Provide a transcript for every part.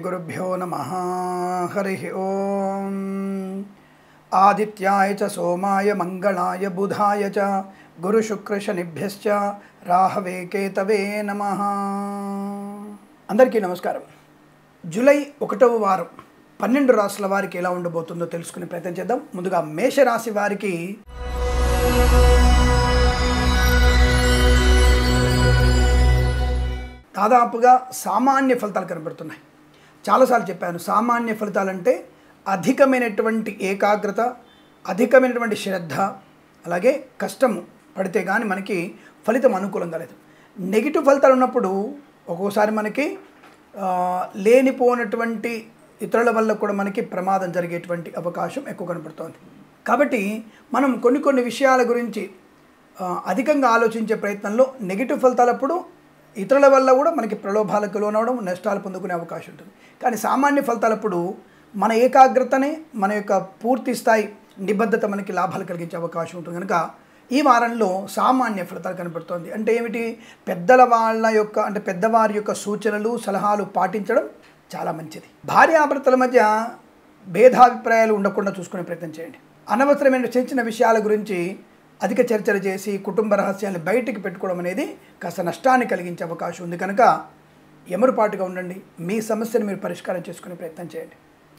श्रीगुरुभ्यो नमः। हरि ओम। आदित्याय च सोमाय मंगलाय बुधाय च गुरुशुक्रशनिभ्यश्च राहवे केतवे नमः। అందరికీ నమస్కారం। జూలై 1వ వారం 12 రాశుల వారికి ఎలా ఉండబోతుందో తెలుసుకునే ప్రయత్నం చేద్దాం। ముందుగా మేష రాశి వారికి దాదాపుగా సామాన్య ఫలితాలు కనబడుతున్నాయి। చాలాసార్లు చెప్పాను, సామాన్య ఫలితాలంటే అధికమైనటువంటి ఏకాగ్రత, అధికమైనటువంటి శ్రద్ధ, అలాగే కష్టము పడితే కానీ మనకి ఫలితం అనుకూలంగా లేదు। నెగిటివ్ ఫలితాలు ఉన్నప్పుడు ఒక్కోసారి మనకి లేనిపోయినటువంటి ఇతరుల వల్ల కూడా మనకి ప్రమాదం జరిగేటువంటి అవకాశం ఎక్కువ కనబడుతోంది। కాబట్టి మనం కొన్ని విషయాల గురించి అధికంగా ఆలోచించే ప్రయత్నంలో నెగిటివ్ ఫలితాలప్పుడు ఇతరుల వల్ల కూడా మనకి ప్రలోభాలకు లోనవడం, నష్టాలు పొందుకునే అవకాశం ఉంటుంది। కానీ సామాన్య ఫలితాలప్పుడు మన ఏకాగ్రతనే, మన యొక్క పూర్తి స్థాయి నిబద్ధత మనకి లాభాలు కలిగించే అవకాశం ఉంటుంది। కనుక ఈ వారంలో సామాన్య ఫలితాలు కనబడుతోంది। అంటే ఏమిటి? పెద్దవారి యొక్క సూచనలు, సలహాలు పాటించడం చాలా మంచిది। భార్యాభర్తల మధ్య భేదాభిప్రాయాలు ఉండకుండా చూసుకునే ప్రయత్నం చేయండి। అనవసరమైన చిన్న విషయాల గురించి అధిక చర్చలు చేసి కుటుంబ రహస్యాలను బయటికి పెట్టుకోవడం అనేది కాస్త నష్టాన్ని కలిగించే అవకాశం ఉంది। కనుక ఎమరుపాటుగా ఉండండి, మీ సమస్యను మీరు పరిష్కారం చేసుకునే ప్రయత్నం చేయండి।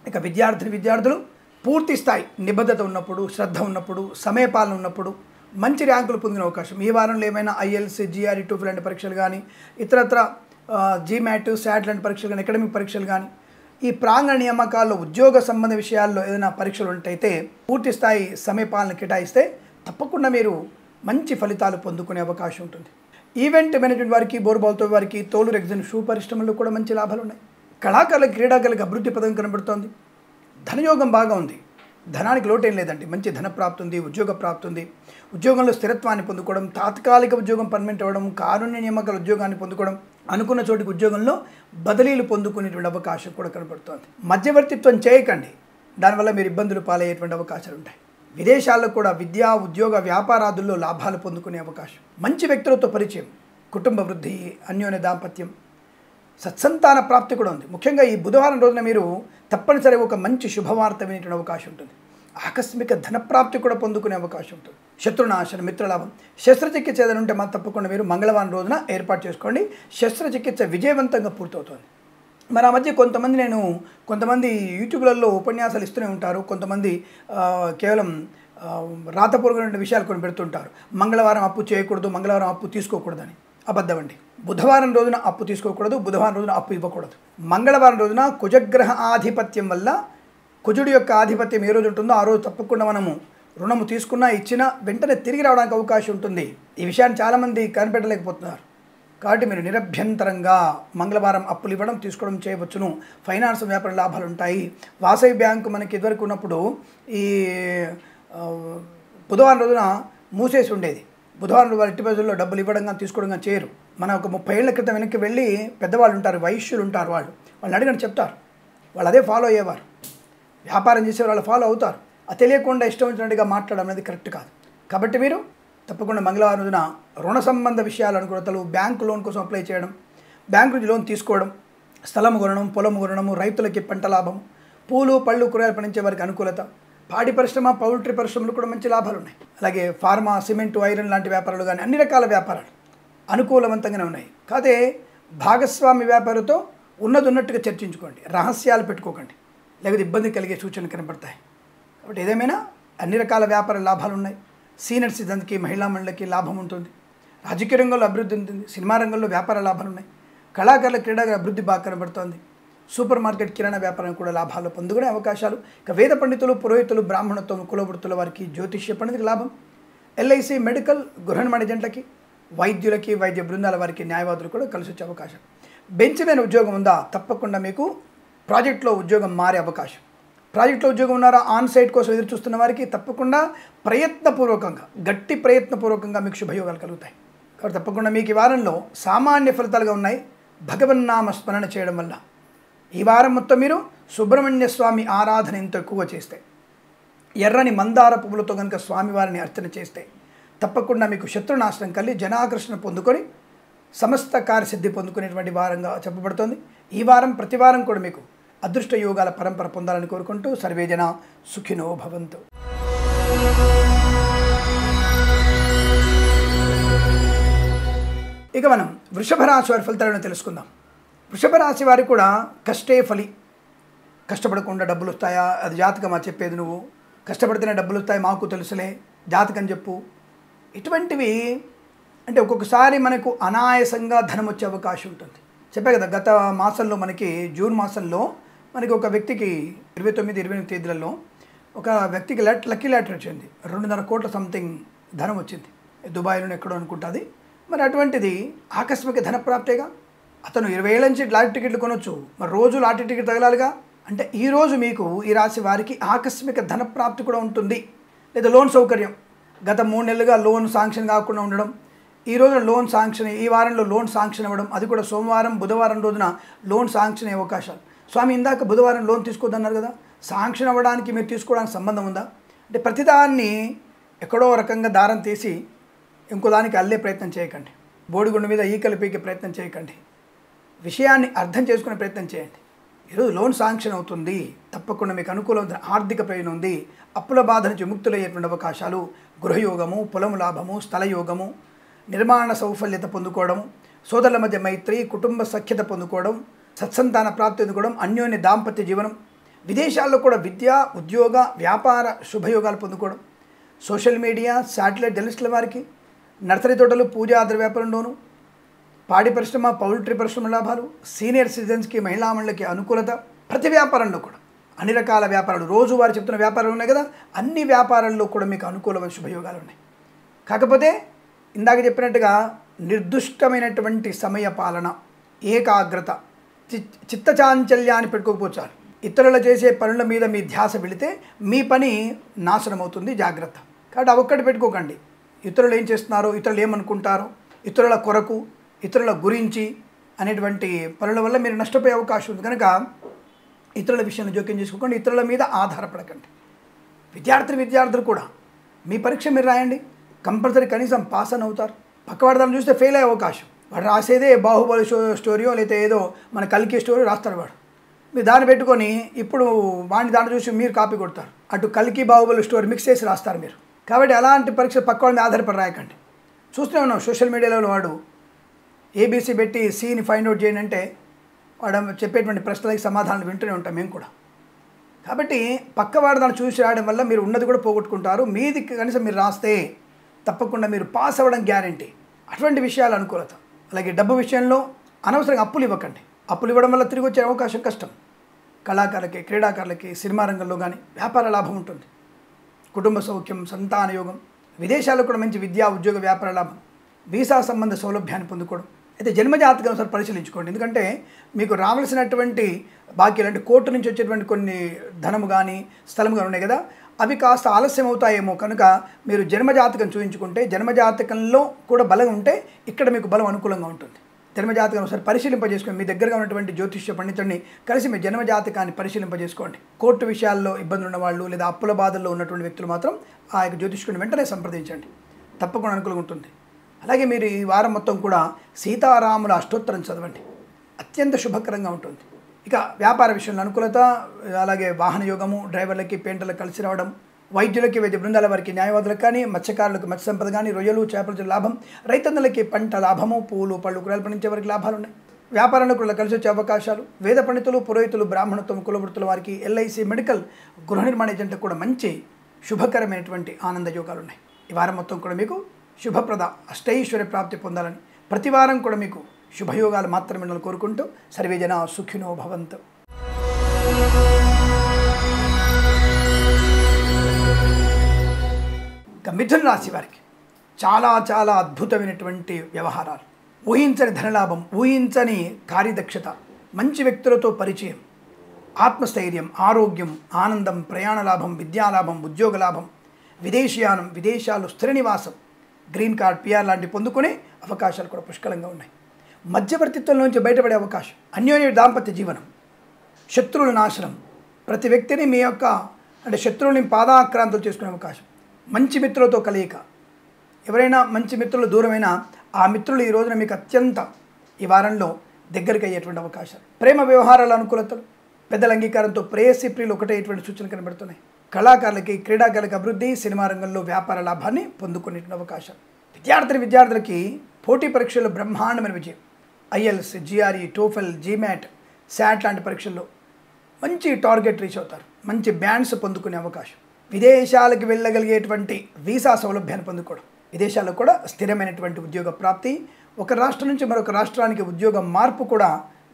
ఇక విద్యార్థులు పూర్తి స్థాయి నిబద్ధత ఉన్నప్పుడు, శ్రద్ధ ఉన్నప్పుడు, సమయపాలన ఉన్నప్పుడు మంచి ర్యాంకులు పొందిన అవకాశం। ఈ వారంలో ఏమైనా IELTS, GRE, TOEFL లాంటి పరీక్షలు కానీ, ఇతరత్ర GMAT, SAT లాంటి పరీక్షలు కానీ, అకాడమిక్ పరీక్షలు కానీ, ఈ ప్రాంగణ నియామకాల్లో ఉద్యోగ సంబంధ విషయాల్లో ఏదైనా పరీక్షలు ఉంటైతే పూర్తి స్థాయి సమయపాలన కేటాయిస్తే తప్పకుండా మీరు మంచి ఫలితాలు పొందుకునే అవకాశం ఉంటుంది। ఈవెంట్ మేనేజ్మెంట్ వారికి, బోర్బాల్తో వారికి, తోలు రెగ్జిన్ షూ పరిశ్రమల్లో కూడా మంచి లాభాలు ఉన్నాయి। కళాకారులకు, క్రీడాకారులకు అభివృద్ధి పదం కనబడుతోంది। ధనయోగం బాగా ఉంది, ధనానికి లోటేం లేదండి। మంచి ధన ప్రాప్తి ఉంది, ఉద్యోగ ప్రాప్తి ఉంది, ఉద్యోగంలో స్థిరత్వాన్ని పొందుకోవడం, తాత్కాలిక ఉద్యోగం పర్మనెంట్ అవ్వడం, కారుణ్య నియామకాల ఉద్యోగాన్ని పొందుకోవడం, అనుకున్న చోటికి ఉద్యోగంలో బదిలీలు పొందుకునేటువంటి అవకాశం కూడా కనబడుతోంది। మధ్యవర్తిత్వం చేయకండి, దానివల్ల మీరు ఇబ్బందులు పాలయ్యేటువంటి అవకాశాలు ఉంటాయి। విదేశాల్లో కూడా విద్యా, ఉద్యోగ, వ్యాపారాదుల్లో లాభాలు పొందుకునే అవకాశం, మంచి వ్యక్తులతో పరిచయం, కుటుంబ వృద్ధి, అన్యోన్య దాంపత్యం, సత్సంతాన ప్రాప్తి కూడా ఉంది। ముఖ్యంగా ఈ బుధవారం రోజున మీరు తప్పనిసరిగా ఒక మంచి శుభవార్త వినేటువంటి అవకాశం ఉంటుంది। ఆకస్మిక ధనప్రాప్తి కూడా పొందుకునే అవకాశం ఉంటుంది। శత్రునాశనం, మిత్రలాభం, శస్త్రచికిత్స ఏదైనా ఉంటే మాత్రం తప్పకుండా మీరు మంగళవారం రోజున ఏర్పాటు చేసుకోండి। శస్త్రచికిత్స విజయవంతంగా పూర్తవుతుంది। మరి ఆ మధ్య కొంతమంది యూట్యూబ్లలో ఉపన్యాసాలు ఇస్తూనే ఉంటారు, కొంతమంది కేవలం రాతపూర్వకమైన విషయాలు కొన్ని పెడుతుంటారు। మంగళవారం అప్పు చేయకూడదు, మంగళవారం అప్పు తీసుకోకూడదని అబద్ధం అండి। బుధవారం రోజున అప్పు తీసుకోకూడదు, బుధవారం రోజున అప్పు ఇవ్వకూడదు। మంగళవారం రోజున కుజగ్రహ ఆధిపత్యం వల్ల, కుజుడి యొక్క ఆధిపత్యం ఏ రోజు ఉంటుందో ఆ రోజు తప్పకుండా మనము రుణము తీసుకున్నా, ఇచ్చినా వెంటనే తిరిగి రావడానికి అవకాశం ఉంటుంది। ఈ విషయాన్ని చాలామంది కనిపెట్టలేకపోతున్నారు। కాబట్టి మీరు నిరభ్యంతరంగా మంగళవారం అప్పులు ఇవ్వడం, తీసుకోవడం చేయవచ్చును। ఫైనాన్స్ వ్యాపార లాభాలు ఉంటాయి। వాసవి బ్యాంకు మనకి ఇదివరకు ఉన్నప్పుడు ఈ బుధవారం రోజున మూసేసి ఉండేది। బుధవారం రోజు ఎట్టి రోజుల్లో డబ్బులు ఇవ్వడం కానీ తీసుకోవడం కానీ చేయరు। మన ఒక 30 ఏళ్ల క్రితం వెనక్కి వెళ్ళి పెద్దవాళ్ళు ఉంటారు, వైశ్యులు ఉంటారు, వాళ్ళు అడిగిన చెప్తారు, వాళ్ళు అదే ఫాలో అయ్యేవారు। వ్యాపారం చేసేవారు వాళ్ళు ఫాలో అవుతారు। అది తెలియకుండా ఇష్టం వచ్చినట్టుగా మాట్లాడడం అనేది కరెక్ట్ కాదు। కాబట్టి మీరు తప్పకుండా మంగళవారం రోజున రుణ సంబంధ విషయాల అనుకూలతలు, బ్యాంకు లోన్ కోసం అప్లై చేయడం, బ్యాంకు నుంచి లోన్ తీసుకోవడం, స్థలం కొనడం, పొలం కొనడము, రైతులకి పంట లాభం, పూలు, పళ్ళు, కూరగాయలు పండించే వారికి అనుకూలత, పాడి పరిశ్రమ, పౌల్ట్రీ పరిశ్రమలు కూడా మంచి లాభాలు ఉన్నాయి। అలాగే ఫార్మా, సిమెంటు, ఐరన్ లాంటి వ్యాపారాలు కానీ అన్ని రకాల వ్యాపారాలు అనుకూలవంతంగానే ఉన్నాయి। కాదే భాగస్వామి వ్యాపారంతో ఉన్నట్టుగా చర్చించుకోండి, రహస్యాలు పెట్టుకోకండి, లేకపోతే ఇబ్బంది కలిగే సూచనలు కనబడతాయి। కాబట్టి ఏదేమైనా అన్ని రకాల వ్యాపార లాభాలు ఉన్నాయి। సీనియర్ సిటిజన్స్కి, మహిళా మండలికి లాభం ఉంటుంది। రాజకీయ రంగంలో అభివృద్ధి ఉంటుంది, సినిమా రంగంలో వ్యాపార లాభాలు ఉన్నాయి। కళాకారుల, క్రీడాకారుల అభివృద్ధి బాగా కనబడుతోంది। సూపర్ మార్కెట్, కిరాణా వ్యాపారం కూడా లాభాలు పొందుకునే అవకాశాలు। ఇక వేద పండితులు, పురోహితులు, బ్రాహ్మణత్వం, కులవృత్తుల వారికి, జ్యోతిష్య పండితులకు లాభం। LIC, మెడికల్, గృహ నిర్మాణ ఏజెంట్లకి, వైద్యులకి, వైద్య బృందాల వారికి, న్యాయవాదులు కూడా కలిసి వచ్చే అవకాశం। బెంచ్ మీద ఉద్యోగం ఉందా? తప్పకుండా మీకు ప్రాజెక్టులో ఉద్యోగం మారే అవకాశం। ప్రాజెక్టులో ఉద్యోగం ఉన్నారా? ఆన్ సైట్ కోసం ఎదురు చూస్తున్న వారికి తప్పకుండా గట్టి ప్రయత్నపూర్వకంగా మీకు శుభయోగాలు కలుగుతాయి। కాబట్టి తప్పకుండా మీకు ఈ వారంలో సామాన్య ఫలితాలుగా ఉన్నాయి। భగవన్నామ స్మరణ చేయడం వల్ల ఈ వారం మొత్తం మీరు సుబ్రహ్మణ్య స్వామి ఆరాధన ఎంతో ఎక్కువగా చేస్తే, ఎర్రని మందార పువ్వులతో కనుక స్వామివారిని అర్చన చేస్తే తప్పకుండా మీకు శత్రునాశనం కలిగి జనాకర్షణ పొందుకొని సమస్త కార్యసిద్ధి పొందుకునేటువంటి వారంగా చెప్పబడుతుంది। ఈ వారం ప్రతి వారం కూడా మీకు అదృష్ట యోగాల పరంపర పొందాలని కోరుకుంటూ సర్వేజన సుఖినో భవంతు. ఇక మనం వృషభ రాశి వారి ఫలితాలను తెలుసుకుందాం. వృషభ రాశి వారికి కూడా కష్టే ఫలి. కష్టపడకుండా డబ్బులు వస్తాయా, అది జాతకమా చెప్పేది, నువ్వు కష్టపడితేనే డబ్బులు వస్తాయి మాకు తెలుసులే, జాతకం చెప్పు. ఇటువంటివి అంటే ఒక్కొక్కసారి మనకు అనాయాసంగా ధనం వచ్చే అవకాశం ఉంటుంది. చెప్పే కదా, గత మాసంలో మనకి జూన్ మాసంలో మనకి ఒక వ్యక్తికి 29-28 తేదీలలో ఒక వ్యక్తికి లక్కీ లాటరీ వచ్చింది. 2.5 కోట్ల సంథింగ్ ధనం వచ్చింది. దుబాయ్లో ఎక్కడో అనుకుంటుంది. మరి అటువంటిది ఆకస్మిక ధన ప్రాప్తేగా. అతను 20 ఏళ్ళ నుంచి లాటరీ టికెట్లు కొనొచ్చు, మరి రోజు లాటరీ టికెట్ తగలాలిగా. అంటే ఈరోజు మీకు ఈ రాశి వారికి ఆకస్మిక ధన ప్రాప్తి కూడా ఉంటుంది. లేదా లోన్ సౌకర్యం, గత 3 నెలలుగా లోన్ శాంక్షన్ కాకుండా ఉండడం, ఈ రోజున లోన్ శాంక్షన్, ఈ వారంలో లోన్ శాంక్షన్ అవ్వడం, అది కూడా సోమవారం బుధవారం రోజున లోన్ శాంక్షన్ అయ్యే అవకాశాలు. స్వామి ఇందాక బుధవారం లోన్ తీసుకోవద్దన్నారు కదా, శాంక్షన్ అవ్వడానికి మీరు తీసుకోవడానికి సంబంధం ఉందా? అంటే ప్రతిదాన్ని ఎక్కడో రకంగా దారం తీసి ఇంకో దానికి అల్లే ప్రయత్నం చేయకండి. బోడిగుండు మీద ఈకలు పీకే ప్రయత్నం చేయకండి. విషయాన్ని అర్థం చేసుకునే ప్రయత్నం చేయండి. ఈరోజు లోన్ శాంక్షన్ అవుతుంది, తప్పకుండా మీకు అనుకూలమైన ఆర్థిక ప్రయోజనం ఉంది. అప్పుల బాధ నుంచి ముక్తులయ్యేటువంటి అవకాశాలు, గృహయోగము, పొలము లాభము, స్థల యోగము, నిర్మాణ సౌఫల్యత పొందుకోవడం, సోదరుల మధ్య మైత్రి, కుటుంబ సఖ్యత పొందుకోవడం, సత్సంతాన ప్రాప్తి పొందుకోవడం, అన్యోన్య దాంపత్య జీవనం, విదేశాల్లో కూడా విద్య, ఉద్యోగ, వ్యాపార శుభయోగాలు పొందుకోవడం, సోషల్ మీడియా, శాటిలైట్ జర్నలిస్టుల వారికి, నర్సరీ తోటలు, పూజా ఆధార వ్యాపారంలోనూ, పాడి పరిశ్రమ, పౌల్ట్రీ పరిశ్రమ లాభాలు, సీనియర్ సిటిజన్స్కి, మహిళామణులకి అనుకూలత, ప్రతి వ్యాపారంలో కూడా అన్ని రకాల వ్యాపారాలు, రోజువారీ చెప్తున్న వ్యాపారాలు ఉన్నాయి కదా, అన్ని వ్యాపారాల్లో కూడా మీకు అనుకూలమైన శుభయోగాలు ఉన్నాయి. కాకపోతే ఇందాక చెప్పినట్టుగా నిర్దుష్టమైనటువంటి సమయ పాలన, ఏకాగ్రత, చిత్తచాంచల్యాన్ని పెట్టుకోకపోవచ్చు. ఇతరులు చేసే పనుల మీద మీ ధ్యాస వెళితే మీ పని నాశనం అవుతుంది, జాగ్రత్త. కాబట్టి ఆ ఒక్కటి పెట్టుకోకండి. ఇతరులు ఏం చేస్తున్నారో, ఇతరులు ఏమనుకుంటారో, ఇతరుల కొరకు, ఇతరుల గురించి అనేటువంటి పనుల వల్ల మీరు నష్టపోయే అవకాశం ఉంది. కనుక ఇతరుల విషయాన్ని జోక్యం చేసుకోకండి, ఇతరుల మీద ఆధారపడకండి. విద్యార్థులు కూడా మీ పరీక్ష మీరు రాయండి, కంపల్సరీ కనీసం పాస్ అని అవుతారు. పక్కవాడి దాన్ని చూస్తే ఫెయిల్ అయ్యే అవకాశం. వాడు రాసేదే బాహుబలి స్టోరీయో లేకపోతే ఏదో మన కల్కి స్టోరీ రాస్తాడు వాడు. మీరు దాన్ని పెట్టుకొని ఇప్పుడు వాడిని దాన్ని చూసి మీరు కాపీ కొడతారు. అటు కల్కి బాహుబలి స్టోరీ మిక్స్ చేసి రాస్తారు మీరు. కాబట్టి అలాంటి పరీక్ష పక్కవాడి మీద ఆధారపడి రాయకండి. చూస్తూనే ఉన్నాం సోషల్ మీడియాలో వాడు ఏబీసీ పెట్టి సీని ఫైండ్ అవుట్ చేయండి అంటే వాడు చెప్పేటువంటి ప్రశ్నలకి సమాధానాలు వింటూనే ఉంటాం మేము కూడా. కాబట్టి పక్కవాడు దాన్ని చూసి రాయడం వల్ల మీరు ఉన్నది కూడా పోగొట్టుకుంటారు. మీది కనీసం మీరు రాస్తే తప్పకుండా మీరు పాస్ అవ్వడం గ్యారంటీ. అటువంటి విషయాలు అనుకూలత. అలాగే డబ్బు విషయంలో అనవసరంగా అప్పులు ఇవ్వకండి. అప్పులు ఇవ్వడం వల్ల తిరిగి వచ్చే అవకాశం కష్టం. కళాకారులకి, క్రీడాకారులకి, సినిమా రంగంలో కానీ వ్యాపార లాభం ఉంటుంది. కుటుంబ సౌఖ్యం, సంతాన యోగం, విదేశాల్లో కూడా మంచి విద్యా, ఉద్యోగ, వ్యాపార లాభం, వీసా సంబంధ సౌలభ్యాన్ని పొందుకోవడం. అయితే జన్మజాతకం ఒకసారి పరిశీలించుకోండి. ఎందుకంటే మీకు రావాల్సినటువంటి బాకీలు అంటే కోర్టు నుంచి వచ్చేటువంటి కొన్ని ధనము కానీ స్థలము కానీ ఉన్నాయి కదా, అవి కాస్త ఆలస్యం అవుతాయేమో. కనుక మీరు జన్మజాతకం చూపించుకుంటే, జన్మజాతకంలో కూడా బలం ఉంటే ఇక్కడ మీకు బలం అనుకూలంగా ఉంటుంది. జన్మజాతకం ఒకసారి పరిశీలింపజేసుకోండి. మీ దగ్గరగా ఉన్నటువంటి జ్యోతిష్య పండితుడిని కలిసి మీ జన్మజాతకాన్ని పరిశీలింపజేసుకోండి. కోర్టు విషయాల్లో ఇబ్బందులు ఉన్నవాళ్ళు లేదా అప్పుల బాధల్లో ఉన్నటువంటి వ్యక్తులు మాత్రం ఆ యొక్క జ్యోతిష్కుడిని వెంటనే సంప్రదించండి, తప్పకుండా అనుకూలంగా ఉంటుంది. అలాగే మీరు ఈ వారం మొత్తం కూడా సీతారాముల అష్టోత్తరం చదవండి, అత్యంత శుభకరంగా ఉంటుంది. ఇక వ్యాపార విషయంలో అనుకూలత, అలాగే వాహన యోగము, డ్రైవర్లకి, పెయింటర్లకు కలిసి రావడం, వైద్యులకి, వైద్య బృందాల వారికి, న్యాయవాదులకు కానీ, మత్స్యకారులకు మత్స్య సంపద కానీ, రొయ్యలు, చేపల లాభం, రైతన్నులకి పంట లాభము, పూలు, పళ్ళు, కూరలు పండించే వారికి లాభాలు ఉన్నాయి. వ్యాపారంలో కూడా కలిసి వచ్చే అవకాశాలు, వేద పండితులు, పురోహితులు, బ్రాహ్మణత్వం, కులవృత్తుల వారికి, ఎల్ఐసి, మెడికల్, గృహ నిర్మాణ ఏజెంట్లకు కూడా మంచి శుభకరమైనటువంటి ఆనంద యోగాలు ఉన్నాయి. ఈ వారం మొత్తం కూడా మీకు శుభప్రద అష్టైశ్వర్య ప్రాప్తి పొందాలని, ప్రతి వారం కూడా మీకు శుభయోగాలు మాత్రమే కోరుకుంటూ సర్వేజన సుఖినో భవంతు. ఇక మిథున రాశి వారికి చాలా చాలా అద్భుతమైనటువంటి వ్యవహారాలు, ఊహించని ధనలాభం, ఊహించని కార్యదక్షత, మంచి వ్యక్తులతో పరిచయం, ఆత్మస్థైర్యం, ఆరోగ్యం, ఆనందం, ప్రయాణ లాభం, విద్యాలాభం, ఉద్యోగ లాభం, విదేశీయానం, విదేశాలు స్థిర నివాసం, గ్రీన్ కార్డ్, పిఆర్ లాంటివి పొందుకునే అవకాశాలు కూడా పుష్కలంగా ఉన్నాయి. మధ్యవర్తిత్వం నుంచి బయటపడే అవకాశం, అన్యోన్య దాంపత్య జీవనం, శత్రువుల నాశనం, ప్రతి వ్యక్తిని మీ యొక్క అంటే శత్రువుని పాదాక్రాంతులు చేసుకునే అవకాశం, మంచి మిత్రులతో కలయిక, ఎవరైనా మంచి మిత్రులు దూరమైనా ఆ మిత్రులు ఈ రోజున మీకు అత్యంత ఈ వారంలో దగ్గరికి అయ్యేటువంటి అవకాశాలు, ప్రేమ వ్యవహారాల అనుకూలతలు, పెద్దల అంగీకారంతో ప్రేయసి ప్రియులు ఒకటే ఇటువంటి సూచనలు కనబడుతున్నాయి. కళాకారులకి, క్రీడాకారులకి అభివృద్ధి, సినిమా రంగంలో వ్యాపార లాభాన్ని పొందుకునే అవకాశం. విద్యార్థులకి పోటీ పరీక్షల్లో బ్రహ్మాండమైన విజయం. IELTS, GRE, TOEFL, GMAT, SAT లాంటి పరీక్షల్లో మంచి టార్గెట్ రీచ్ అవుతారు. మంచి బ్యాండ్స్ పొందుకునే అవకాశం. విదేశాలకు వెళ్ళగలిగేటువంటి వీసా సౌలభ్యాన్ని పొందుకోవడం. విదేశాల్లో కూడా స్థిరమైనటువంటి ఉద్యోగ ప్రాప్తి. ఒక రాష్ట్రం నుంచి మరొక రాష్ట్రానికి ఉద్యోగ మార్పు కూడా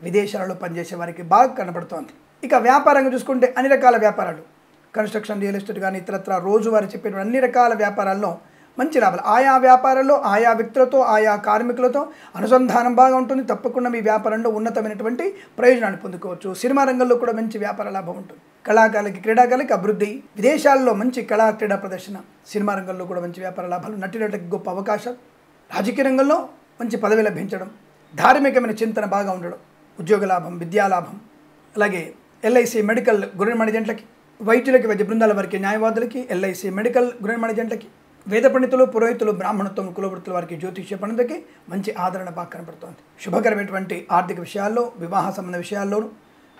విదేశాలలో పనిచేసే వారికి బాగా కనబడుతోంది. ఇక వ్యాపారంగా చూసుకుంటే అన్ని రకాల వ్యాపారాలు, కన్స్ట్రక్షన్, రియల్ ఎస్టేట్ కానీ ఇతరత్ర రోజువారీ చెప్పిన అన్ని రకాల వ్యాపారాల్లో మంచి లాభాలు. ఆయా వ్యాపారాల్లో ఆయా వ్యక్తులతో, ఆయా కార్మికులతో అనుసంధానం బాగా ఉంటుంది. తప్పకుండా మీ వ్యాపారంలో ఉన్నతమైనటువంటి ప్రయోజనాన్ని పొందుకోవచ్చు. సినిమా రంగంలో కూడా మంచి వ్యాపార లాభం ఉంటుంది. కళాకారులకి, క్రీడాకారులకి అభివృద్ధి, విదేశాల్లో మంచి కళా క్రీడా ప్రదర్శన, సినిమా రంగంలో కూడా మంచి వ్యాపార లాభాలు, నటులకు గొప్ప అవకాశాలు, రాజకీయ రంగంలో మంచి పదవి లభించడం, ధార్మికమైన చింతన బాగా ఉండడం, ఉద్యోగ లాభం, విద్యా లాభం. అలాగే ఎల్ఐసి మెడికల్ గృహ నిర్మాణ ఏజెంట్లకి, వైద్యులకి, వైద్య బృందాల వారికి, న్యాయవాదులకి, ఎల్ఐసి మెడికల్ గృహ నిర్మాణ ఏజెంట్లకి, వేద పండితులు, పురోహితులు, బ్రాహ్మణత్వం, కులవృత్తుల వారికి, జ్యోతిష్య పండితులకి మంచి ఆదరణ బాగా కనబడుతోంది. శుభకరమైనటువంటి ఆర్థిక విషయాల్లో, వివాహ సంబంధ విషయాల్లోనూ,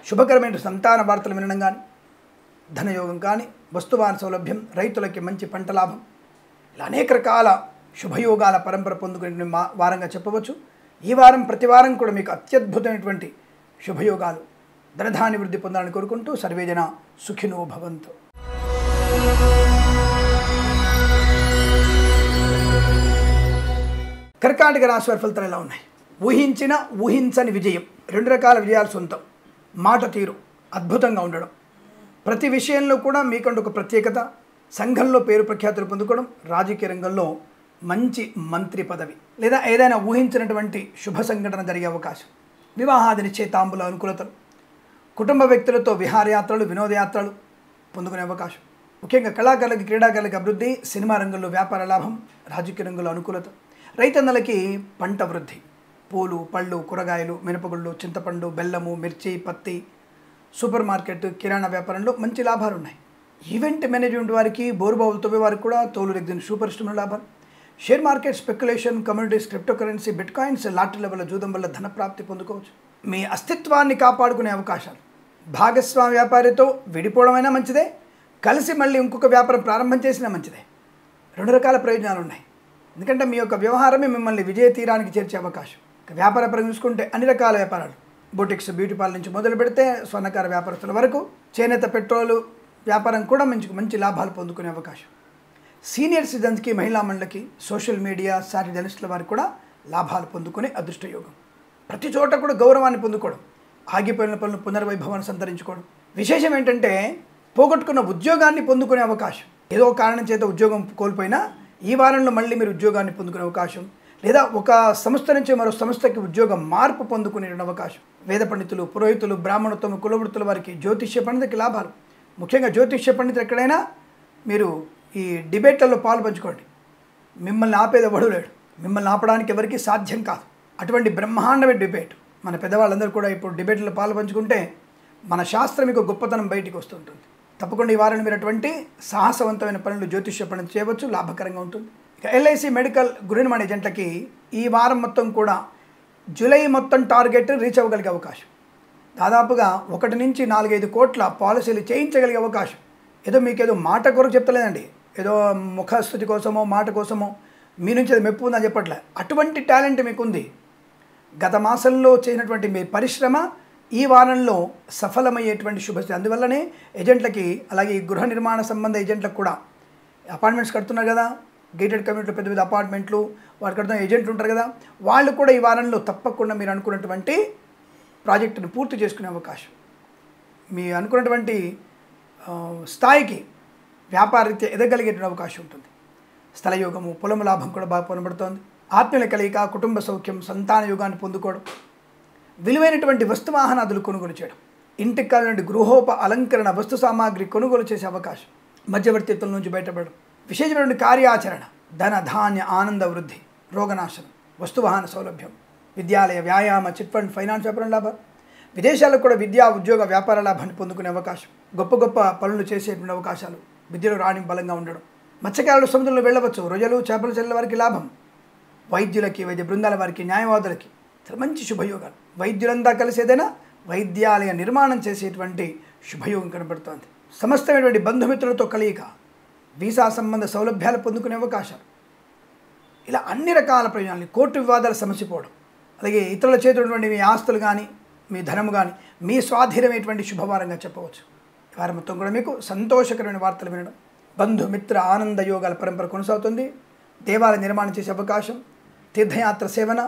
శుభకరమైన సంతాన వార్తలు వినడం కానీ, ధనయోగం కానీ, వస్తువాహన సౌలభ్యం, రైతులకి మంచి పంట లాభం, ఇలా అనేక రకాల శుభయోగాల పరంపర పొందుకునే వారంగా చెప్పవచ్చు. ఈ వారం ప్రతి వారం కూడా మీకు అత్యద్భుతమైనటువంటి శుభయోగాలు, ధనధాన్య వృద్ధి పొందాలని కోరుకుంటూ సర్వేజన సుఖినో భవంతు. కర్కాటక రాశి వారి ఫలితాలు ఎలా ఉన్నాయి? ఊహించిన, ఊహించని విజయం. 2 రకాల విజయాలు సొంతం. మాట తీరు అద్భుతంగా ఉండడం, ప్రతి విషయంలో కూడా మీకంటూ ఒక ప్రత్యేకత, సంఘంలో పేరు ప్రఖ్యాతులు పొందుకోవడం, రాజకీయ రంగంలో మంచి మంత్రి పదవి లేదా ఏదైనా ఊహించినటువంటి శుభ సంఘటన జరిగే అవకాశం, వివాహాది నిశ్చయితాంబుల అనుకూలతలు, కుటుంబ వ్యక్తులతో విహారయాత్రలు, వినోదయాత్రలు పొందుకునే అవకాశం. ముఖ్యంగా కళాకారులకి, క్రీడాకారులకి అభివృద్ధి, సినిమా రంగంలో వ్యాపార లాభం, రాజకీయ రంగంలో అనుకూలత, రైతన్నలకి పంట వృద్ధి, పూలు, పళ్ళు, కూరగాయలు, మినపగుళ్ళు, చింతపండు, బెల్లము, మిర్చి, పత్తి, సూపర్ మార్కెట్, కిరాణా వ్యాపారంలో మంచి లాభాలు ఉన్నాయి. ఈవెంట్ మేనేజ్మెంట్ వారికి, బోరుబావులు తవ్వే వారికి కూడా తోలు రెగ్గిన సూపర్ ఇష్టమైన లాభాలు. Share market, speculation, communities, cryptocurrency, bitcoins, లాటరీల వల్ల, జూదం వల్ల ధన ప్రాప్తి పొందుకోవచ్చు. మీ అస్తిత్వాన్ని కాపాడుకునే అవకాశాలు. భాగస్వామి వ్యాపారితో విడిపోవడమైనా మంచిదే, కలిసి మళ్ళీ ఇంకొక వ్యాపారం ప్రారంభం చేసినా మంచిదే. 2 రకాల ప్రయోజనాలు ఉన్నాయి. ఎందుకంటే మీ యొక్క వ్యవహారమే మిమ్మల్ని విజయ తీరానికి చేర్చే అవకాశం. వ్యాపార పరంగా చూసుకుంటే అన్ని రకాల వ్యాపారాలు, బొటిక్స్, బ్యూటీ పార్లర్ నుంచి మొదలు పెడితే స్వర్ణకార వ్యాపారస్తుల వరకు, చేనేత, పెట్రోలు వ్యాపారం కూడా మంచి లాభాలు పొందుకునే అవకాశం. సీనియర్ సిటిజన్స్కి, మహిళా మండలికి, సోషల్ మీడియా, సాటి జర్నలిస్టుల వారికి కూడా లాభాలు పొందుకునే అదృష్టయోగం. ప్రతి చోట కూడా గౌరవాన్ని పొందుకోవడం, ఆగిపోయిన పనులు పునర్వైభవాన్ని సంతరించుకోవడం. విశేషం ఏంటంటే పోగొట్టుకున్న ఉద్యోగాన్ని పొందుకునే అవకాశం. ఏదో కారణం చేత ఉద్యోగం కోల్పోయినా ఈ వారంలో మళ్ళీ మీరు ఉద్యోగాన్ని పొందుకునే అవకాశం, లేదా ఒక సంస్థ నుంచి మరో సంస్థకి ఉద్యోగ మార్పు పొందుకునే అవకాశం. వేద పండితులు, పురోహితులు, బ్రాహ్మణత్వం, కులవృత్తుల వారికి, జ్యోతిష్య పండితులకి లాభాలు. ముఖ్యంగా జ్యోతిష్య పండితులు ఎక్కడైనా మీరు ఈ డిబేట్లలో పాలు పంచుకోండి. మిమ్మల్ని ఆపేది ఎవడూ లేడు, మిమ్మల్ని ఆపడానికి ఎవరికి సాధ్యం కాదు. అటువంటి బ్రహ్మాండమైన డిబేట్. మన పెద్దవాళ్ళందరూ కూడా ఇప్పుడు డిబేట్లో పాలు పంచుకుంటే మన శాస్త్రం మీకు గొప్పతనం బయటికి వస్తుంటుంది. తప్పకుండా ఈ వారాన్ని మీరు అటువంటి సాహసవంతమైన పనులు జ్యోతిష్య పండితులు చేయవచ్చు, లాభకరంగా ఉంటుంది. ఇక ఎల్ఐసి మెడికల్ గృహ నిర్మాణ ఏజెంట్లకి ఈ వారం మొత్తం కూడా జూలై మొత్తం టార్గెట్ రీచ్ అవ్వగలిగే అవకాశం. దాదాపుగా 1 నుంచి 4-5 కోట్ల పాలసీలు చేయించగలిగే అవకాశం. ఏదో మీకేదో మాట కొరకు చెప్తలేదండి, ఏదో ముఖస్థుతి కోసమో మాట కోసమో మీ నుంచి అది మెప్పు ఉందని చెప్పట్లే. అటువంటి టాలెంట్ మీకుంది. గత మాసంలో చేసినటువంటి మీ పరిశ్రమ ఈ వారంలో సఫలమయ్యేటువంటి శుభస్థితి. అందువల్లనే ఏజెంట్లకి, అలాగే ఈ గృహ నిర్మాణ సంబంధ ఏజెంట్లకు కూడా అపార్ట్మెంట్స్ కడుతున్నారు కదా, గేటెడ్ కమ్యూనిటీలో పెద్ద పెద్ద అపార్ట్మెంట్లు వారు కడుతున్న ఏజెంట్లు ఉంటారు కదా, వాళ్ళు కూడా ఈ వారంలో తప్పకుండా మీరు అనుకున్నటువంటి ప్రాజెక్టును పూర్తి చేసుకునే అవకాశం, మీ అనుకున్నటువంటి స్థాయికి వ్యాపారరీత్యా ఎదగలిగేటువంటి అవకాశం ఉంటుంది. స్థలయోగము, పొలం లాభం కూడా బాగా పొందబడుతోంది. ఆత్మీయుల కలయిక, కుటుంబ సౌఖ్యం, సంతాన యోగాన్ని పొందుకోవడం, విలువైనటువంటి వస్తువాహనాదులు కొనుగోలు చేయడం, ఇంటికి కావాలంటే గృహోప అలంకరణ వస్తు సామాగ్రి కొనుగోలు చేసే అవకాశం, మధ్యవర్తిత్వం నుంచి బయటపడడం, విశేషమైనటువంటి కార్యాచరణ, ధన ధాన్య ఆనంద వృద్ధి, రోగనాశనం, వస్తువాహన సౌలభ్యం, విద్యాలయ, వ్యాయామ, చిట్ ఫండ్, ఫైనాన్స్ వ్యాపారం లాభం, విదేశాలకు కూడా విద్యా, ఉద్యోగ, వ్యాపార లాభాన్ని పొందుకునే అవకాశం, గొప్ప గొప్ప పనులు చేసేటువంటి అవకాశాలు, విద్యలో రాణి బలంగా ఉండడం, మత్స్యకారులు సముద్రంలో వెళ్ళవచ్చు, రొయ్యలు, చేపల చెల్లెల వారికి లాభం, వైద్యులకి, వైద్య బృందాల వారికి, న్యాయవాదులకి మంచి శుభయోగాలు. వైద్యులంతా కలిసి ఏదైనా వైద్యాలయ నిర్మాణం చేసేటువంటి శుభయోగం కనబడుతోంది. సమస్తమైనటువంటి బంధుమిత్రులతో కలయిక, వీసా సంబంధ సౌలభ్యాలు పొందుకునే అవకాశాలు, ఇలా అన్ని రకాల ప్రయోజనాలు, కోర్టు వివాదాలు సమసిపోవడం, అలాగే ఇతరుల చేతున్నటువంటి మీ ఆస్తులు కానీ మీ ధనము కానీ మీ స్వాధీనమైనటువంటి శుభవారంగా చెప్పవచ్చు. ఈ వారం మొత్తం కూడా మీకు సంతోషకరమైన వార్తలు వినడం, బంధుమిత్ర ఆనంద యోగాల పరంపర కొనసాగుతుంది. దేవాలయ నిర్మాణం చేసే అవకాశం, తీర్థయాత్ర సేవన,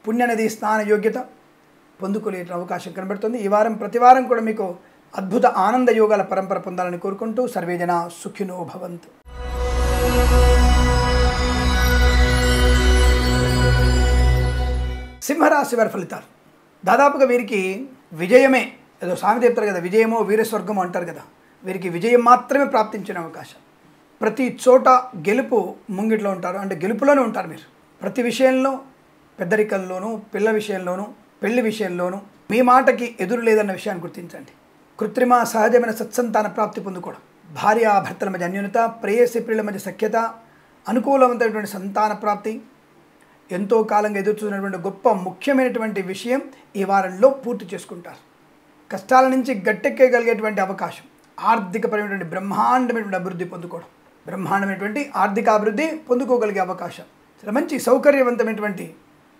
పుణ్యనది స్నాన యోగ్యత పొందుకునే అవకాశం కనబడుతుంది. ఈ వారం ప్రతి వారం కూడా మీకు అద్భుత ఆనంద యోగాల పరంపర పొందాలని కోరుకుంటూ సర్వేజన సుఖినో భవంతు. సింహరాశి వారి ఫలితాలు. దాదాపుగా వీరికి విజయమే, ఏదో సామెత చెప్తారు కదా, విజయమో వీరస్వర్గమో అంటారు కదా, వీరికి విజయం మాత్రమే ప్రాప్తించిన అవకాశం. ప్రతి చోట గెలుపు ముంగిట్లో ఉంటారు, అంటే గెలుపులోనే ఉంటారు మీరు. ప్రతి విషయంలో, పెద్దరికంలోనూ, పిల్ల విషయంలోనూ, పెళ్లి విషయంలోనూ మీ మాటకి ఎదురు లేదన్న విషయాన్ని గుర్తించండి. కృత్రిమ సహజమైన సత్సంతాన ప్రాప్తి పొందుకోవడం, భార్యాభర్తల మధ్య అన్యోన్యత, ప్రేయసి ప్రియుల మధ్య సఖ్యత, అనుకూలవంతమైనటువంటి సంతాన ప్రాప్తి, ఎంతో కాలంగా ఎదుర్కొన్నటువంటి గొప్ప ముఖ్యమైనటువంటి విషయం ఈ వారంలో పూర్తి చేసుకుంటారు. కష్టాల నుంచి గట్టెక్కేయగలిగేటువంటి అవకాశం, ఆర్థికపరమైనటువంటి బ్రహ్మాండమైనటువంటి అభివృద్ధి పొందుకోవడం, బ్రహ్మాండమైనటువంటి ఆర్థిక అభివృద్ధి పొందుకోగలిగే అవకాశం, చాలా మంచి సౌకర్యవంతమైనటువంటి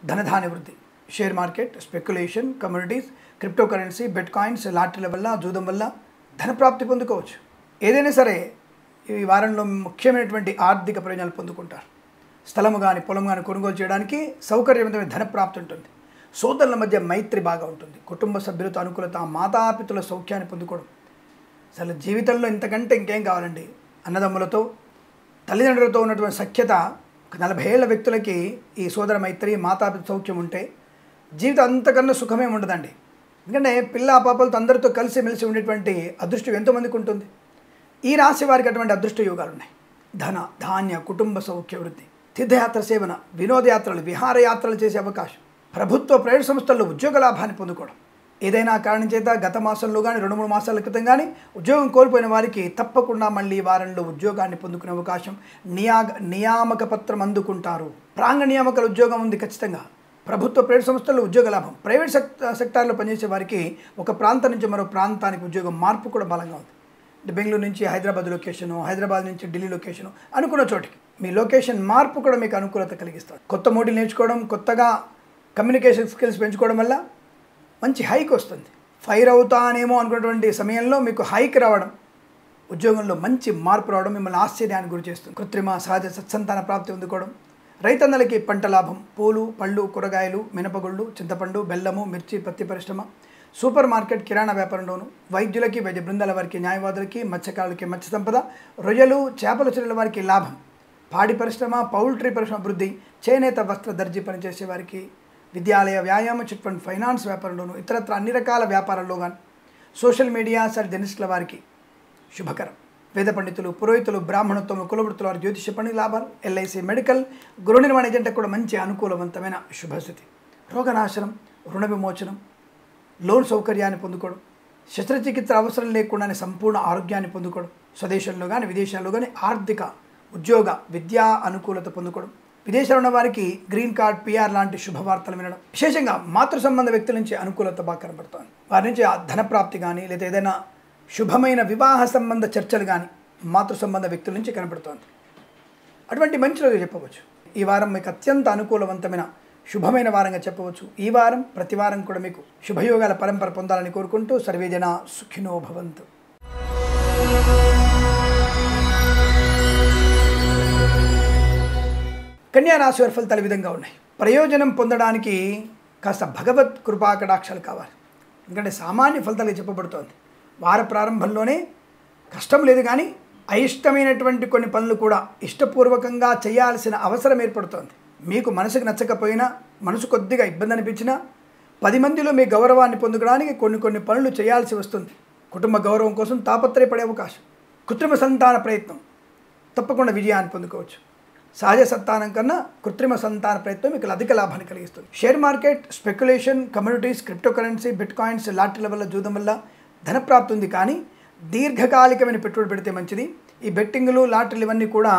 ధనధాన్య వృద్ధి, share market, speculation, communities, cryptocurrency, bitcoins, లాటరీల వల్ల, జూదం వల్ల ధనప్రాప్తి పొందుకోవచ్చు. ఏదైనా సరే ఈ వారంలో ముఖ్యమైనటువంటి ఆర్థిక ప్రయోజనాలు పొందుకుంటారు. స్థలము కానీ పొలం కానీ కొనుగోలు చేయడానికి సౌకర్యవంతమైన ధనప్రాప్తి ఉంటుంది. సోదరుల మధ్య మైత్రి బాగా ఉంటుంది. కుటుంబ సభ్యులతో అనుకూలత, మాతాపితుల సౌఖ్యాన్ని పొందుకోవడం, అసలు జీవితంలో ఇంతకంటే ఇంకేం కావాలండి. అన్నదమ్ములతో, తల్లిదండ్రులతో ఉన్నటువంటి సఖ్యత, 40 ఏళ్ల వ్యక్తులకి ఈ సోదర మైత్రి, మాతాపిత సౌఖ్యం ఉంటే జీవితం అంతకన్నా సుఖమే ఉండదండి. ఎందుకంటే పిల్ల పాపలతో అందరితో కలిసి మెలిసి ఉండేటువంటి అదృష్టం ఎంతోమందికి ఉంటుంది. ఈ రాశి వారికి అటువంటి అదృష్ట యోగాలు ఉన్నాయి. ధన ధాన్య కుటుంబ సౌఖ్య వృద్ధి, తీర్థయాత్ర సేవన, వినోదయాత్రలు, విహారయాత్రలు చేసే అవకాశం, ప్రభుత్వ ప్రైవేట్ సంస్థల్లో ఉద్యోగ లాభాన్ని పొందుకోవడం. ఏదైనా కారణం చేత గత మాసంలో కానీ 2-3 మాసాల క్రితం కానీ ఉద్యోగం కోల్పోయిన వారికి తప్పకుండా మళ్ళీ వారంలో ఉద్యోగాన్ని పొందుకునే అవకాశం, నియామక పత్రం అందుకుంటారు. ప్రాంగణ నియామకాల ఉద్యోగం ఉంది ఖచ్చితంగా. ప్రభుత్వ ప్రైవేట్ సంస్థల్లో ఉద్యోగ లాభం, ప్రైవేట్ సెక్టార్లో పనిచేసే వారికి ఒక ప్రాంతం నుంచి మరో ప్రాంతానికి ఉద్యోగం మార్పు కూడా బలంగా ఉంది. బెంగళూరు నుంచి హైదరాబాద్ లొకేషను, హైదరాబాద్ నుంచి ఢిల్లీ లొకేషను, అనుకున్న చోటికి మీ లొకేషన్ మార్పు కూడా మీకు అనుకూలత కలిగిస్తుంది. కొత్త మోడల్ నేర్చుకోవడం, కొత్తగా కమ్యూనికేషన్ స్కిల్స్ పెంచుకోవడం వల్ల మంచి హైక్ వస్తుంది. ఫైర్ అవుతానేమో అనుకున్నటువంటి సమయంలో మీకు హైక్ రావడం, ఉద్యోగంలో మంచి మార్పు రావడం మిమ్మల్ని ఆశ్చర్యానికి గురి చేస్తుంది. కృత్రిమ సహజ సత్సంతాన ప్రాప్తి పొందుకోవడం, రైతన్నలకి పంట లాభం, పూలు పళ్ళు కూరగాయలు, మినపగుళ్ళు, చింతపండు, బెల్లము, మిర్చి, పత్తి పరిశ్రమ, సూపర్ మార్కెట్, కిరాణా వ్యాపారంలోను, వైద్యులకి, వైద్య బృందాల వారికి, న్యాయవాదులకి, మత్స్యకారులకి మత్స్య సంపద, రొయ్యలు, చేపల చెరువుల వారికి లాభం, పాడి పరిశ్రమ, పౌల్ట్రీ పరిశ్రమ అభివృద్ధి, చేనేత వస్త్ర దర్జీ పనిచేసే వారికి, విద్యాలయ, వ్యాయామ, చిట్ ఫండ్, ఫైనాన్స్ వ్యాపారంలోను, ఇతరత్ర అన్ని రకాల వ్యాపారాల్లో కానీ, సోషల్ మీడియా జర్నలిస్టుల వారికి శుభకరం. వేద పండితులు, పురోహితులు, బ్రాహ్మణోత్తములు, కులవృత్తుల వారి జ్యోతిష పని లాభాలు, ఎల్ఐసి, మెడికల్, గృహ నిర్మాణ ఏజెంట్లకు కూడా మంచి అనుకూలవంతమైన శుభస్థితి. రోగనాశనం, రుణ విమోచనం, లోన్ సౌకర్యాన్ని పొందుకోవడం, శస్త్రచికిత్స అవసరం లేకుండానే సంపూర్ణ ఆరోగ్యాన్ని పొందుకోవడం, స్వదేశంలో కానీ విదేశాల్లో కానీ ఆర్థిక, ఉద్యోగ, విద్యా అనుకూలత పొందుకోవడం, విదేశాల్లో ఉన్న వారికి గ్రీన్ కార్డ్, పిఆర్ లాంటి శుభవార్తలు వినడం, విశేషంగా మాతృ సంబంధ వ్యక్తుల నుంచి అనుకూలత బాగా కనబడుతుంది. వారి నుంచి ధనప్రాప్తి కానీ లేదా ఏదైనా శుభమైన వివాహ సంబంధ చర్చలు కానీ మాతృ సంబంధ వ్యక్తుల నుంచి కనబడుతోంది. అటువంటి మంచి రోజు చెప్పవచ్చు. ఈ వారం మీకు అత్యంత అనుకూలవంతమైన శుభమైన వారంగా చెప్పవచ్చు. ఈ వారం ప్రతి వారం కూడా మీకు శుభయోగాల పరంపర పొందాలని కోరుకుంటూ సర్వేజన సుఖినో భవంతు. కన్యా రాశి వారి ఫలితాలు ఈ విధంగా ఉన్నాయి. ప్రయోజనం పొందడానికి కాస్త భగవత్ కృపాకటాక్షాలు కావాలి. ఎందుకంటే సామాన్య ఫలితాలు చెప్పబడుతోంది. వార ప్రారంభంలోనే కష్టం లేదు, కానీ అయిష్టమైనటువంటి కొన్ని పనులు కూడా ఇష్టపూర్వకంగా చేయాల్సిన అవసరం ఏర్పడుతోంది. మీకు మనసుకు నచ్చకపోయినా, మనసు కొద్దిగా ఇబ్బంది అనిపించినా 10 మందిలో మీ గౌరవాన్ని పొందడానికి కొన్ని పనులు చేయాల్సి వస్తుంది. కుటుంబ గౌరవం కోసం తాపత్రయపడే అవకాశం, కృత్రిమ సంతాన ప్రయత్నం తప్పకుండా విజయాన్ని పొందుకోవచ్చు. సహజ సంతానం కన్నా కృత్రిమ సంతాన ప్రయత్నం మీకు అధిక లాభాన్ని కలిగిస్తుంది. Share market, speculation, communities, cryptocurrency, bitcoins, లాటరీల వల్ల, జూదం వల్ల ధనప్రాప్తి ఉంది, కానీ దీర్ఘకాలికమైన పెట్టుబడి పెడితే మంచిది. ఈ బెట్టింగ్లు, లాటరీలు ఇవన్నీ కూడా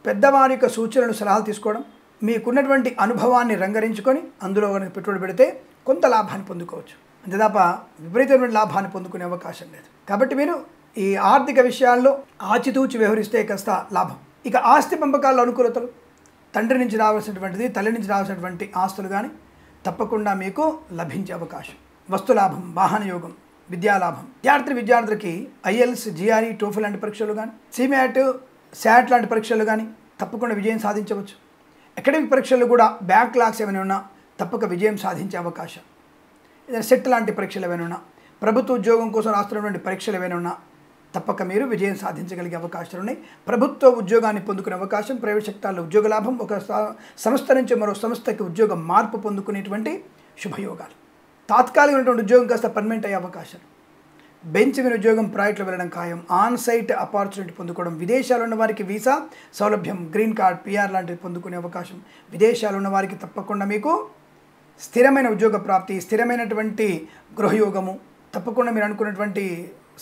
పెద్దవారి యొక్క సూచనలు, సలహాలు తీసుకోవడం, మీకున్నటువంటి అనుభవాన్ని రంగరించుకొని అందులో కనుక పెట్టుబడి పెడితే కొంత లాభాన్ని పొందుకోవచ్చు. అంతే తప్ప విపరీతమైన లాభాన్ని పొందుకునే అవకాశం లేదు. కాబట్టి మీరు ఈ ఆర్థిక విషయాల్లో ఆచితూచి వ్యవహరిస్తే కాస్త లాభం. ఇక ఆస్తి పంపకాల్లో అనుకూలతలు, తండ్రి నుంచి రావాల్సినటువంటిది, తల్లి నుంచి రావాల్సినటువంటి ఆస్తులు కానీ తప్పకుండా మీకు లభించే అవకాశం. వస్తులాభం, వాహన యోగం, విద్యాలాభం. విద్యార్థులకి ఐఎల్స్, జిఆర్ఈ, టోఫెల్ లాంటి పరీక్షలు కానీ, సిమాట్, శాట్ లాంటి పరీక్షలు కానీ తప్పకుండా విజయం సాధించవచ్చు. అకాడమిక్ పరీక్షలు కూడా బ్యాక్లాగ్స్ ఏమైనా ఉన్నా తప్పక విజయం సాధించే అవకాశం. ఏదైనా సెట్ లాంటి పరీక్షలు ఏమైనా ఉన్నా, ప్రభుత్వ ఉద్యోగం కోసం రాస్తున్నటువంటి పరీక్షలు ఏమైనా ఉన్నా తప్పక మీరు విజయం సాధించగలిగే అవకాశాలు ఉన్నాయి. ప్రభుత్వ ఉద్యోగాన్ని పొందుకునే అవకాశం, ప్రైవేట్ సెక్టార్లో ఉద్యోగ లాభం, ఒక సంస్థ నుంచి మరో సంస్థకి ఉద్యోగ మార్పు పొందుకునేటువంటి శుభయోగాలు. తాత్కాలికమైనటువంటి ఉద్యోగం కాస్త పర్మనెంట్ అయ్యే అవకాశాలు. బెంచ్ మీద ఉద్యోగం ప్రాజెక్టులో వెళ్ళడం ఖాయం. ఆన్ సైట్ ఆపర్చునిటీ పొందుకోవడం. విదేశాల్లో ఉన్న వారికి వీసా సౌలభ్యం, గ్రీన్ కార్డ్, పిఆర్ లాంటివి పొందుకునే అవకాశం. విదేశాల్లో ఉన్న వారికి తప్పకుండా మీకు స్థిరమైన ఉద్యోగ ప్రాప్తి, స్థిరమైనటువంటి గృహయోగము, తప్పకుండా మీరు అనుకున్నటువంటి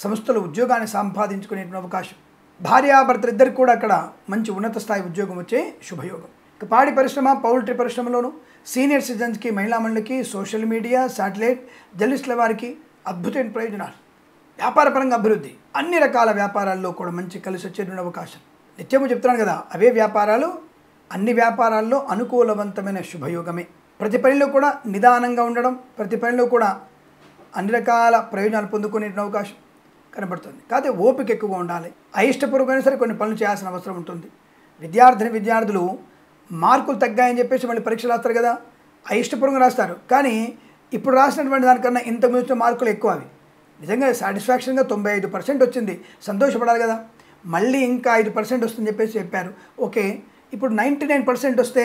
సంస్థలో ఉద్యోగాన్ని సంపాదించుకునే అవకాశం. భార్యాభర్తలు ఇద్దరికి కూడా అక్కడ మంచి ఉన్నత స్థాయి ఉద్యోగం వచ్చే శుభయోగం. ఇక పాడి పరిశ్రమ, పౌల్ట్రీ పరిశ్రమలోను, సీనియర్ సిటిజన్స్కి, మహిళా మండలికి, సోషల్ మీడియా, శాటిలైట్, జర్నలిస్టుల వారికి అద్భుతమైన ప్రయోజనాలు. వ్యాపారపరంగా అభివృద్ధి, అన్ని రకాల వ్యాపారాల్లో కూడా మంచి కలిసి వచ్చేటువంటి అవకాశం. నిత్యము చెప్తున్నాను కదా, అవే వ్యాపారాలు అన్ని వ్యాపారాల్లో అనుకూలవంతమైన శుభయోగమే. ప్రతి పనిలో కూడా నిదానంగా ఉండడం, ప్రతి పనిలో కూడా అన్ని రకాల ప్రయోజనాలు పొందుకునే అవకాశం కనబడుతుంది. కాకపోతే ఓపిక ఎక్కువగా ఉండాలి. అయిష్టపూర్వకమైన సరే కొన్ని పనులు చేయాల్సిన అవసరం ఉంటుంది. విద్యార్థులు మార్కులు తగ్గాయని చెప్పేసి మళ్ళీ పరీక్షలు రాస్తారు కదా, అయిష్టపూర్వకంగా రాస్తారు. కానీ ఇప్పుడు రాసినటువంటి దానికన్నా ఇంతకుముందు వచ్చిన మార్కులు ఎక్కువ. అవి నిజంగా సాటిస్ఫాక్షన్గా 95% వచ్చింది, సంతోషపడాలి కదా. మళ్ళీ ఇంకా 5% వస్తుందని చెప్పేసి చెప్పారు. ఓకే, ఇప్పుడు 99% వస్తే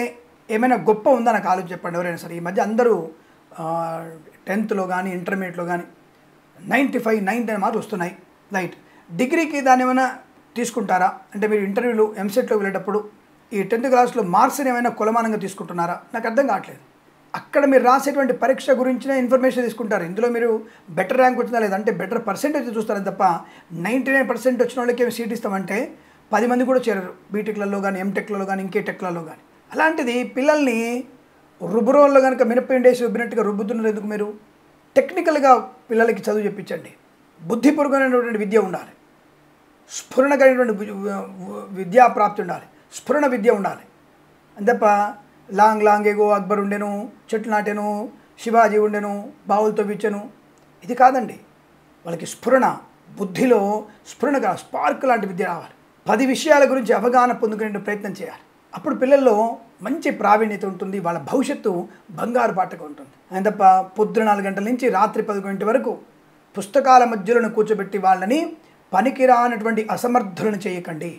ఏమైనా గొప్ప ఉందా నాకు ఆలోచన చెప్పండి ఎవరైనా సరే. ఈ మధ్య అందరూ 10th కానీ ఇంటర్మీడియట్లో కానీ 95, 99 మార్కులు వస్తున్నాయి. రైట్, డిగ్రీకి దాన్ని ఏమైనా తీసుకుంటారా అంటే మీరు ఇంటర్వ్యూలు ఎంసెట్లో వెళ్ళేటప్పుడు ఈ 10th క్లాస్లో మార్క్స్ని ఏమైనా కొలమానంగా తీసుకుంటున్నారా? నాకు అర్థం కావట్లేదు. అక్కడ మీరు రాసేటువంటి పరీక్ష గురించిన ఇన్ఫర్మేషన్ తీసుకుంటారు. ఇందులో మీరు బెటర్ ర్యాంక్ వచ్చిందా లేదంటే బెటర్ పర్సెంటేజ్ చూస్తారని తప్ప 99% వచ్చిన వాళ్ళకి సీట్ ఇస్తామంటే 10 మంది కూడా చేరరు. బీటెక్లలో కానీ, ఎంటెక్లలో కానీ, ఇంకే టెక్లలో కానీ. అలాంటిది పిల్లల్ని రుబ్బురోల్లో కనుక మినప్పిండేసి రుబ్బినట్టుగా రుబ్బుతున్నారు ఎందుకు? మీరు టెక్నికల్గా పిల్లలకి చదువు చెప్పించండి. బుద్ధిపూర్వకమైనటువంటి విద్య ఉండాలి, స్ఫురణ కలిగినటువంటి విద్యా ప్రాప్తి ఉండాలి, స్ఫురణ విద్య ఉండాలి. అంతప్ప లాంగ్ ఏగో అక్బర్ ఉండెను, చెట్లు నాటెను, శివాజీ ఉండెను, బావులతో విచ్చను, ఇది కాదండి. వాళ్ళకి స్ఫురణ, బుద్ధిలో స్ఫురణగా స్పార్క్ లాంటి విద్య రావాలి. 10 విషయాల గురించి అవగాహన పొందుకునే ప్రయత్నం చేయాలి. అప్పుడు పిల్లల్లో మంచి ప్రావీణ్యత ఉంటుంది, వాళ్ళ భవిష్యత్తు బంగారు బాటగా ఉంటుంది. అని తప్ప పొద్దున 4 గంటల నుంచి రాత్రి 11 వరకు పుస్తకాల మధ్యలో కూర్చోబెట్టి వాళ్ళని పనికిరానటువంటి అసమర్థులను చేయకండి.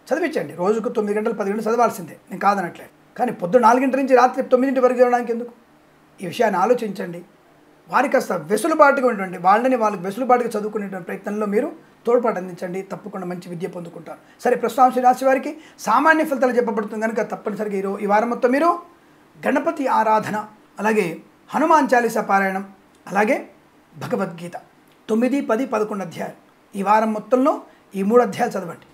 చదివించండి. రోజుకు 9 గంటలు 10 గంటలు చదవాల్సిందే, నేను కాదనట్లేదు. కానీ పొద్దున్న 4 గంటల నుంచి రాత్రి 9 వరకు చదవడానికి ఎందుకు? ఈ విషయాన్ని ఆలోచించండి. వారికి కాస్త వెసులుబాటుగా ఉన్నటువంటి వాళ్ళని వాళ్ళకి వెసులుబాటుగా చదువుకునేటువంటి ప్రయత్నంలో మీరు తోడ్పాటు అందించండి. తప్పకుండా మంచి విద్య పొందుకుంటారు. సరే, ప్రస్తుతం రాశి వారికి సామాన్య ఫలితాలు చెప్పబడుతుంది కనుక తప్పనిసరిగా ఈ వారం మొత్తం మీరు గణపతి ఆరాధన, అలాగే హనుమాన్ చాలీసా పారాయణం, అలాగే భగవద్గీత 9, 10, 11 అధ్యాయాలు ఈ వారం మొత్తంలో ఈ 3 అధ్యాయాలు చదవండి.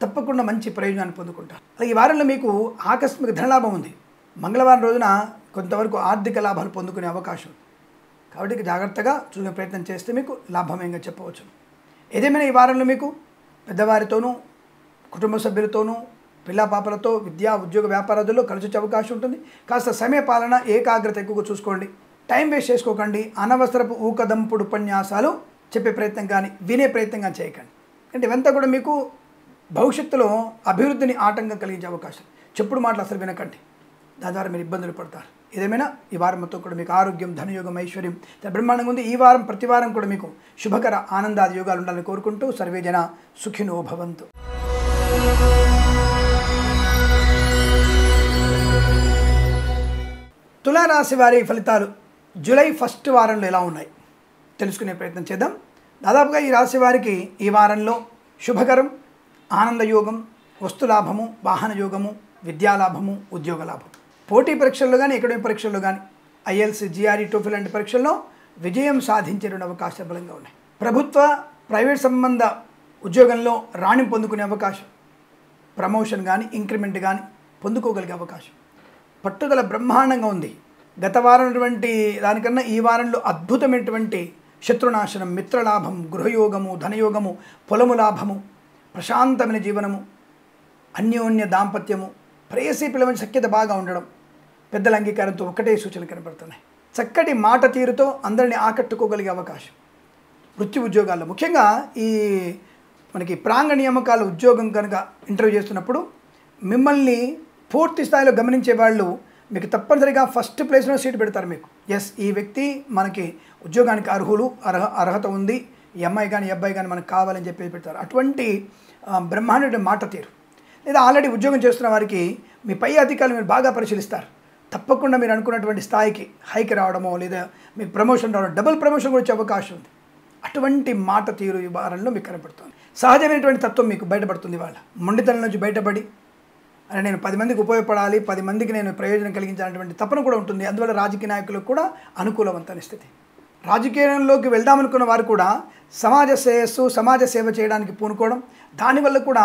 తప్పకుండా మంచి ప్రయోజనాన్ని పొందుకుంటారు. అలాగే ఈ వారంలో మీకు ఆకస్మిక ధనలాభం ఉంది. మంగళవారం రోజున కొంతవరకు ఆర్థిక లాభాలు పొందుకునే అవకాశం. కాబట్టి జాగ్రత్తగా చూసే ప్రయత్నం చేస్తే మీకు లాభమేంగా చెప్పవచ్చు. ఏదేమైనా ఈ వారంలో మీకు పెద్దవారితోనూ, కుటుంబ సభ్యులతోనూ, పిల్ల పాపలతో, విద్యా ఉద్యోగ వ్యాపారాదుల్లో కలిసి వచ్చే అవకాశం ఉంటుంది. కాస్త సమయ పాలన, ఏకాగ్రత ఎక్కువగా చూసుకోండి. టైం వేస్ట్ చేసుకోకండి. అనవసరపు ఊకదంపుడు ఉపన్యాసాలు చెప్పే ప్రయత్నం కానీ వినే ప్రయత్నం కానీ చేయకండి. అంటే ఇవంతా కూడా మీకు భవిష్యత్తులో అభివృద్ధిని ఆటంకం కలిగించే అవకాశం. చెప్పుడు మాటలు అసలు వినకండి, దాని ద్వారా మీరు ఇబ్బందులు పడతారు. ఏదేమైనా ఈ వారం మొత్తం కూడా మీకు ఆరోగ్యం, ధనయోగం, ఐశ్వర్యం బ్రహ్మాండంగా ఉంది. ఈ వారం ప్రతి వారం కూడా మీకు శుభకర ఆనందాది యోగాలు ఉండాలని కోరుకుంటూ సర్వే జన సుఖినో భవంతు. తులారాశి వారి ఫలితాలు జూలై 1st వారంలో ఎలా ఉన్నాయి తెలుసుకునే ప్రయత్నం చేద్దాం. దాదాపుగా ఈ రాశి వారికి ఈ వారంలో శుభకరం, ఆనందయోగం, వస్తులాభము, వాహన యోగము, విద్యాలాభము, ఉద్యోగ లాభం. పోటీ పరీక్షల్లో కానీ, అకాడమిక్ పరీక్షల్లో కానీ, ఐఎల్స్, జిఆర్ఈ, టోఫెల్ లాంటి పరీక్షల్లో విజయం సాధించే అవకాశాలు బలంగా ఉన్నాయి. ప్రభుత్వ, ప్రైవేట్ సంబంధ ఉద్యోగంలో రాణింపు పొందుకునే అవకాశం, ప్రమోషన్ కానీ, ఇంక్రిమెంట్ కానీ పొందుకోగలిగే అవకాశం. పట్టుదల బ్రహ్మాండంగా ఉంది. గత వారం ఉన్నటువంటి దానికన్నా ఈ వారంలో అద్భుతమైనటువంటి శత్రునాశనం, మిత్రలాభం, గృహయోగము, ధనయోగము, పొలము లాభము, ప్రశాంతమైన జీవనము, అన్యోన్య దాంపత్యము, ప్రేయసీ పిల్లల సఖ్యత బాగా ఉండడం, పెద్దల అంగీకారంతో ఒకటే సూచనలు కనబడుతున్నాయి. చక్కటి మాట తీరుతో అందరినీ ఆకట్టుకోగలిగే అవకాశం. వృత్తి ఉద్యోగాల్లో ముఖ్యంగా ఈ మనకి ప్రాంగణ నియామకాల ఉద్యోగం కనుక ఇంటర్వ్యూ చేస్తున్నప్పుడు మిమ్మల్ని పూర్తి స్థాయిలో గమనించే వాళ్ళు మీకు తప్పనిసరిగా ఫస్ట్ ప్లేస్లో సీటు పెడతారు. మీకు ఎస్, ఈ వ్యక్తి మనకి ఉద్యోగానికి అర్హత ఉంది, ఈ అమ్మాయి కానీ ఈ అబ్బాయి కానీ మనకు కావాలని చెప్పి పెడతారు. అటువంటి బ్రహ్మాండ మాట తీరు. లేదా ఆల్రెడీ ఉద్యోగం చేస్తున్న వారికి మీ పై అధికారులు మీరు బాగా పరిశీలిస్తారు. తప్పకుండా మీరు అనుకున్నటువంటి స్థాయికి హైక్ రావడమో లేదా మీకు ప్రమోషన్ రావడం, డబుల్ ప్రమోషన్ కూడా వచ్చే అవకాశం ఉంది. అటువంటి మాట తీరు ఈ వారంలో మీకు కనబడుతుంది. సహజమైనటువంటి తత్వం మీకు బయటపడుతుంది. వాళ్ళ మొండితనం నుంచి బయటపడి అని నేను 10 మందికి ఉపయోగపడాలి, 10 మందికి నేను ప్రయోజనం కలిగించాలనేటువంటి తపన కూడా ఉంటుంది. అందువల్ల రాజకీయ నాయకులకు కూడా అనుకూలవంతమైన స్థితి. రాజకీయంలోకి వెళ్దామనుకున్న వారు కూడా సమాజ శ్రేయస్సు, సమాజ సేవ చేయడానికి పూనుకోవడం, దానివల్ల కూడా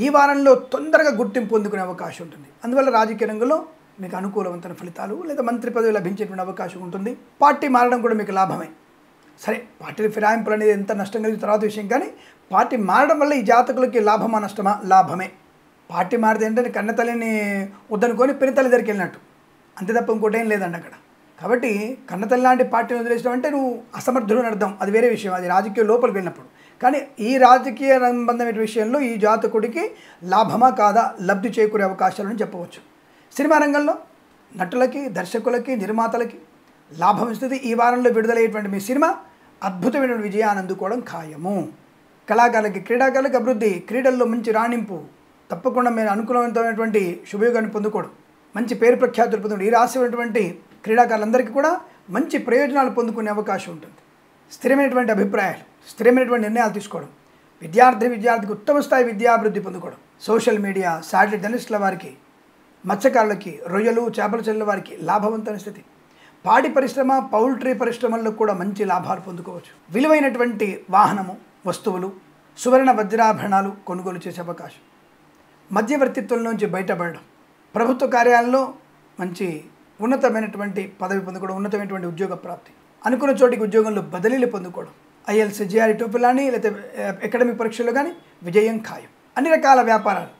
ఈ వారంలో తొందరగా గుర్తింపు పొందుకునే అవకాశం ఉంటుంది. అందువల్ల రాజకీయ రంగంలో మీకు అనుకూలవంతమైన ఫలితాలు లేదా మంత్రి పదవి లభించేటువంటి అవకాశం ఉంటుంది. పార్టీ మారడం కూడా మీకు లాభమే. సరే, పార్టీల ఫిరాయింపులు అనేది ఎంత నష్టం కలిగి తర్వాత విషయం, కానీ పార్టీ మారడం వల్ల ఈ జాతకులకి లాభమా నష్టమా? లాభమే. పార్టీ మారితే ఏంటంటే కన్నతల్లిని వద్దనుకొని పినతల్లి దగ్గరికి వెళ్ళినట్టు, అంతే తప్ప ఇంకోటి ఏం లేదండి అక్కడ. కాబట్టి కన్నతల్లి లాంటి పార్టీని వదిలేసినావు అంటే నువ్వు అసమర్థుడు అని అర్థం. అది వేరే విషయం, అది రాజకీయ లోపలికి వెళ్ళినప్పుడు. కానీ ఈ రాజకీయ సంబంధమైన విషయంలో ఈ జాతకుడికి లాభమా కాదా, లబ్ధి చేకూరే అవకాశాలని చెప్పవచ్చు. సినిమా రంగంలో నటులకి, దర్శకులకి, నిర్మాతలకి లాభం ఇస్తుంది. ఈ వారంలో విడుదలయ్యేటువంటి మీ సినిమా అద్భుతమైన విజయాన్ని అందుకోవడం ఖాయము. కళాకారులకి, క్రీడాకారులకు అభివృద్ధి, క్రీడల్లో మంచి రాణింపు, తప్పకుండా మీరు అనుకూలవంతమైనటువంటి శుభయోగాన్ని పొందుకోవడం, మంచి పేరు ప్రఖ్యాతులు పొందుకోవడం. ఈ రాశి ఉన్నటువంటి క్రీడాకారులందరికీ కూడా మంచి ప్రయోజనాలు పొందుకునే అవకాశం ఉంటుంది. స్థిరమైనటువంటి అభిప్రాయాలు, స్థిరమైనటువంటి నిర్ణయాలు తీసుకోవడం, విద్యార్థికి ఉత్తమ స్థాయి విద్యాభివృద్ధి పొందుకోవడం. సోషల్ మీడియా, శాటిలైట్ జర్నలిస్టుల వారికి, మత్స్యకారులకి, రొయ్యలు, చేపల చెల్లెల వారికి లాభవంతమైన స్థితి. పాడి పరిశ్రమ, పౌల్ట్రీ పరిశ్రమల్లో కూడా మంచి లాభాలు పొందుకోవచ్చు. విలువైనటువంటి వాహనము, వస్తువులు, సువర్ణ వజ్రాభరణాలు కొనుగోలు చేసే అవకాశం. మధ్యవర్తిత్వం నుంచి బయటపడడం, ప్రభుత్వ కార్యాలయంలో మంచి ఉన్నతమైనటువంటి పదవి పొందుకోవడం, ఉన్నతమైనటువంటి ఉద్యోగ ప్రాప్తి, అనుకున్న చోటికి ఉద్యోగంలో బదిలీలు పొందుకోవడం, ఐఎల్స్, జిఆర్ఈ టోపుల్ కానీ లేదా అకాడమిక్ పరీక్షల్లో కానీ విజయం ఖాయం. అన్ని రకాల వ్యాపారాలు,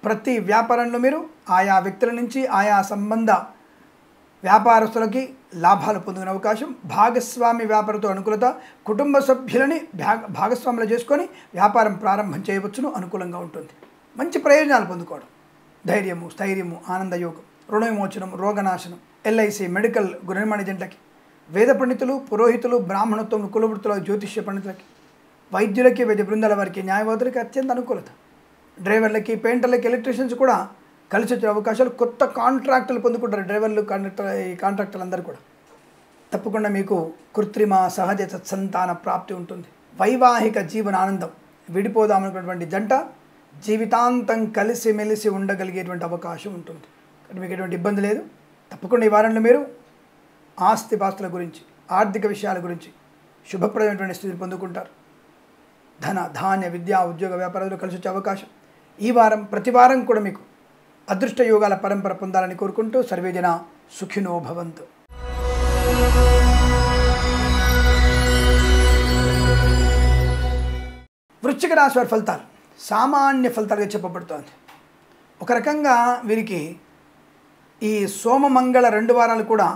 ప్రతి వ్యాపారంలో మీరు ఆయా వ్యక్తుల నుంచి ఆయా సంబంధ వ్యాపారస్తులకి లాభాలు పొందుకునే అవకాశం. భాగస్వామి వ్యాపారంతో అనుకూలత, కుటుంబ సభ్యులని భాగస్వాములు చేసుకొని వ్యాపారం ప్రారంభం చేయవచ్చును, అనుకూలంగా ఉంటుంది. మంచి ప్రయోజనాలు పొందుకోవడం, ధైర్యము, స్థైర్యము, ఆనందయోగం, రుణ విమోచనం, రోగనాశనం, ఎల్ఐసి, మెడికల్, గృహనిర్మాణ ఏజెంట్లకి, వేద పండితులు, పురోహితులు, బ్రాహ్మణత్వం, కులవృత్తుల, జ్యోతిష్య పండితులకి, వైద్యులకి, వైద్య బృందాల వారికి, న్యాయవాదులకి అత్యంత అనుకూలత. డ్రైవర్లకి, పెయింటర్లకి, ఎలక్ట్రీషియన్స్ కూడా కలిసి వచ్చే అవకాశాలు. కొత్త కాంట్రాక్టులు పొందుకుంటారు డ్రైవర్లు, కాంట్రాక్టర్లు అందరూ కూడా. తప్పకుండా మీకు కృత్రిమ సహజ సత్సంతాన ప్రాప్తి ఉంటుంది. వైవాహిక జీవన ఆనందం, విడిపోదామనుకున్నటువంటి జంట జీవితాంతం కలిసిమెలిసి ఉండగలిగేటువంటి అవకాశం ఉంటుంది. కానీ మీకు ఎటువంటి ఇబ్బంది లేదు. తప్పకుండా ఈ వారంలో మీరు ఆస్తిపాస్తుల గురించి, ఆర్థిక విషయాల గురించి శుభప్రదమైనటువంటి స్థితిని పొందుకుంటారు. ధన, ధాన్య, విద్యా, ఉద్యోగ, వ్యాపారాలు కలిసి వచ్చే అవకాశం. ఈ వారం ప్రతి వారం కూడా మీకు అదృష్ట యోగాల పరంపర పొందాలని కోరుకుంటూ సర్వేజన సుఖినో భవంతు. వృశ్చిక రాశి వారి ఫలితాలు సామాన్య ఫలితాలుగా చెప్పబడుతోంది. ఒక రకంగా వీరికి ఈ సోమమంగళ 2 వారాలు కూడా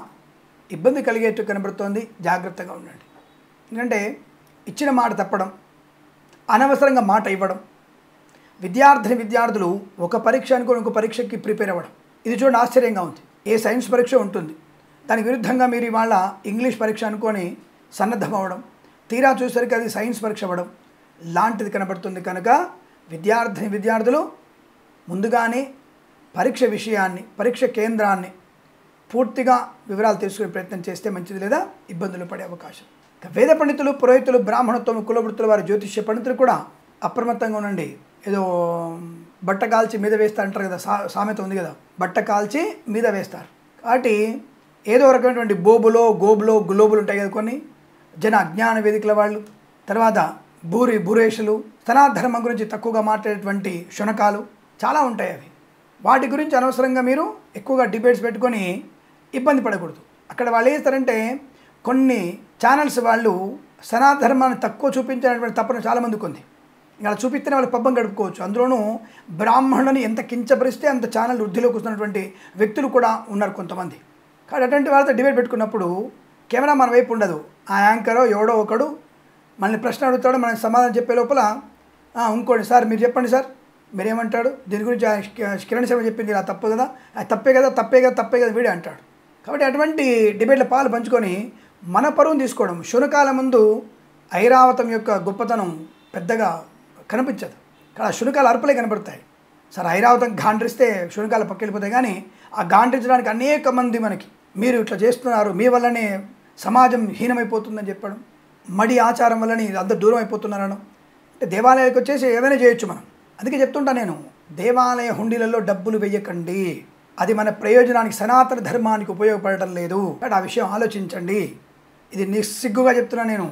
ఇబ్బంది కలిగేట్టు కనబడుతోంది. జాగ్రత్తగా ఉండండి. ఎందుకంటే ఇచ్చిన మాట తప్పడం, అనవసరంగా మాట ఇవ్వడం, విద్యార్థులు ఒక పరీక్ష అనుకుని ఒక పరీక్షకి ప్రిపేర్ అవ్వడం, ఇది చూడండి ఆశ్చర్యంగా ఉంది. ఏ సైన్స్ పరీక్ష ఉంటుంది, దానికి విరుద్ధంగా మీరు ఇవాళ ఇంగ్లీష్ పరీక్ష అనుకొని సన్నద్ధం అవ్వడం, తీరా చూసరికి అది సైన్స్ పరీక్ష అవ్వడం లాంటిది కనబడుతుంది. కనుక విద్యార్థులు ముందుగానే పరీక్ష విషయాన్ని, పరీక్ష కేంద్రాన్ని పూర్తిగా వివరాలు తెలుసుకునే ప్రయత్నం చేస్తే మంచిది, లేదా ఇబ్బందులు పడే అవకాశం. వేద పండితులు, పురోహితులు, బ్రాహ్మణత్వం, కులవృత్తుల వారి, జ్యోతిష్య పండితులు కూడా అప్రమత్తంగా ఉండండి. ఏదో బట్ట కాల్చి మీద వేస్తారు అంటారు కదా, సామెత ఉంది కదా, బట్ట కాల్చి మీద వేస్తారు. కాబట్టి ఏదో రకమైనటువంటి గోబులో గ్లోబులు ఉంటాయి కదా కొన్ని జన అజ్ఞాన వేదికల వాళ్ళు, తర్వాత భూరేషులు, సనాధర్మం గురించి తక్కువగా మాట్లాడేటువంటి శునకాలు చాలా ఉంటాయి. అవి వాటి గురించి అనవసరంగా మీరు ఎక్కువగా డిబేట్స్ పెట్టుకొని ఇబ్బంది పడకూడదు. అక్కడ వాళ్ళు ఏం చేస్తారంటే కొన్ని ఛానల్స్ వాళ్ళు సనాతన ధర్మాన్ని తక్కువ చూపించినటువంటి తప్పన చాలామందికి ఉంది. ఇంకా అలా చూపిస్తేనే వాళ్ళు పబ్బం గడుపుకోవచ్చు. అందులోనూ బ్రాహ్మణుని ఎంత కించపరిస్తే అంత ఛానల్ వృద్ధిలోకి వస్తున్నటువంటి వ్యక్తులు కూడా ఉన్నారు కొంతమంది. కాబట్టి అటువంటి వాళ్ళతో డిబేట్ పెట్టుకున్నప్పుడు కెమెరా మన వైపు ఉండదు. ఆ యాంకరో ఎవడో ఒకడు మనల్ని ప్రశ్న అడుగుతాడు, మనకి సమాధానం చెప్పే లోపల ఇంకోటి సార్ మీరు చెప్పండి సార్ మీరేమంటాడు దీని గురించి కిరణ్ శర్మ చెప్పింది ఇలా తప్పు కదా, అది తప్పే కదా వీడే అంటాడు. కాబట్టి అటువంటి డిబేట్ల పాలు పంచుకొని మన పరువును తీసుకోవడం. శునకాల ముందు ఐరావతం యొక్క గొప్పతనం పెద్దగా కనిపించదు. కానీ ఆ శునకాల అరుపులే కనపడతాయి. సార్ ఐరావతం గాండ్రిస్తే శునకాల పక్కెళ్ళిపోతాయి. కానీ ఆ గాండ్రించడానికి అనేక మంది మనకి మీరు ఇట్లా చేస్తున్నారు, మీ వల్లనే సమాజం హీనమైపోతుందని చెప్పడం, మడి ఆచారం వల్లని అందరు దూరం అయిపోతున్నారనడం. అంటే దేవాలయాలకు వచ్చేసి ఏమైనా చేయొచ్చు మనం. అందుకే చెప్తుంటా నేను, దేవాలయ హుండీలలో డబ్బులు వెయ్యకండి, అది మన ప్రయోజనానికి సనాతన ధర్మానికి ఉపయోగపడటం లేదు. ఆ విషయం ఆలోచించండి. ఇది నిస్సిగ్గుగా చెప్తున్నా నేను.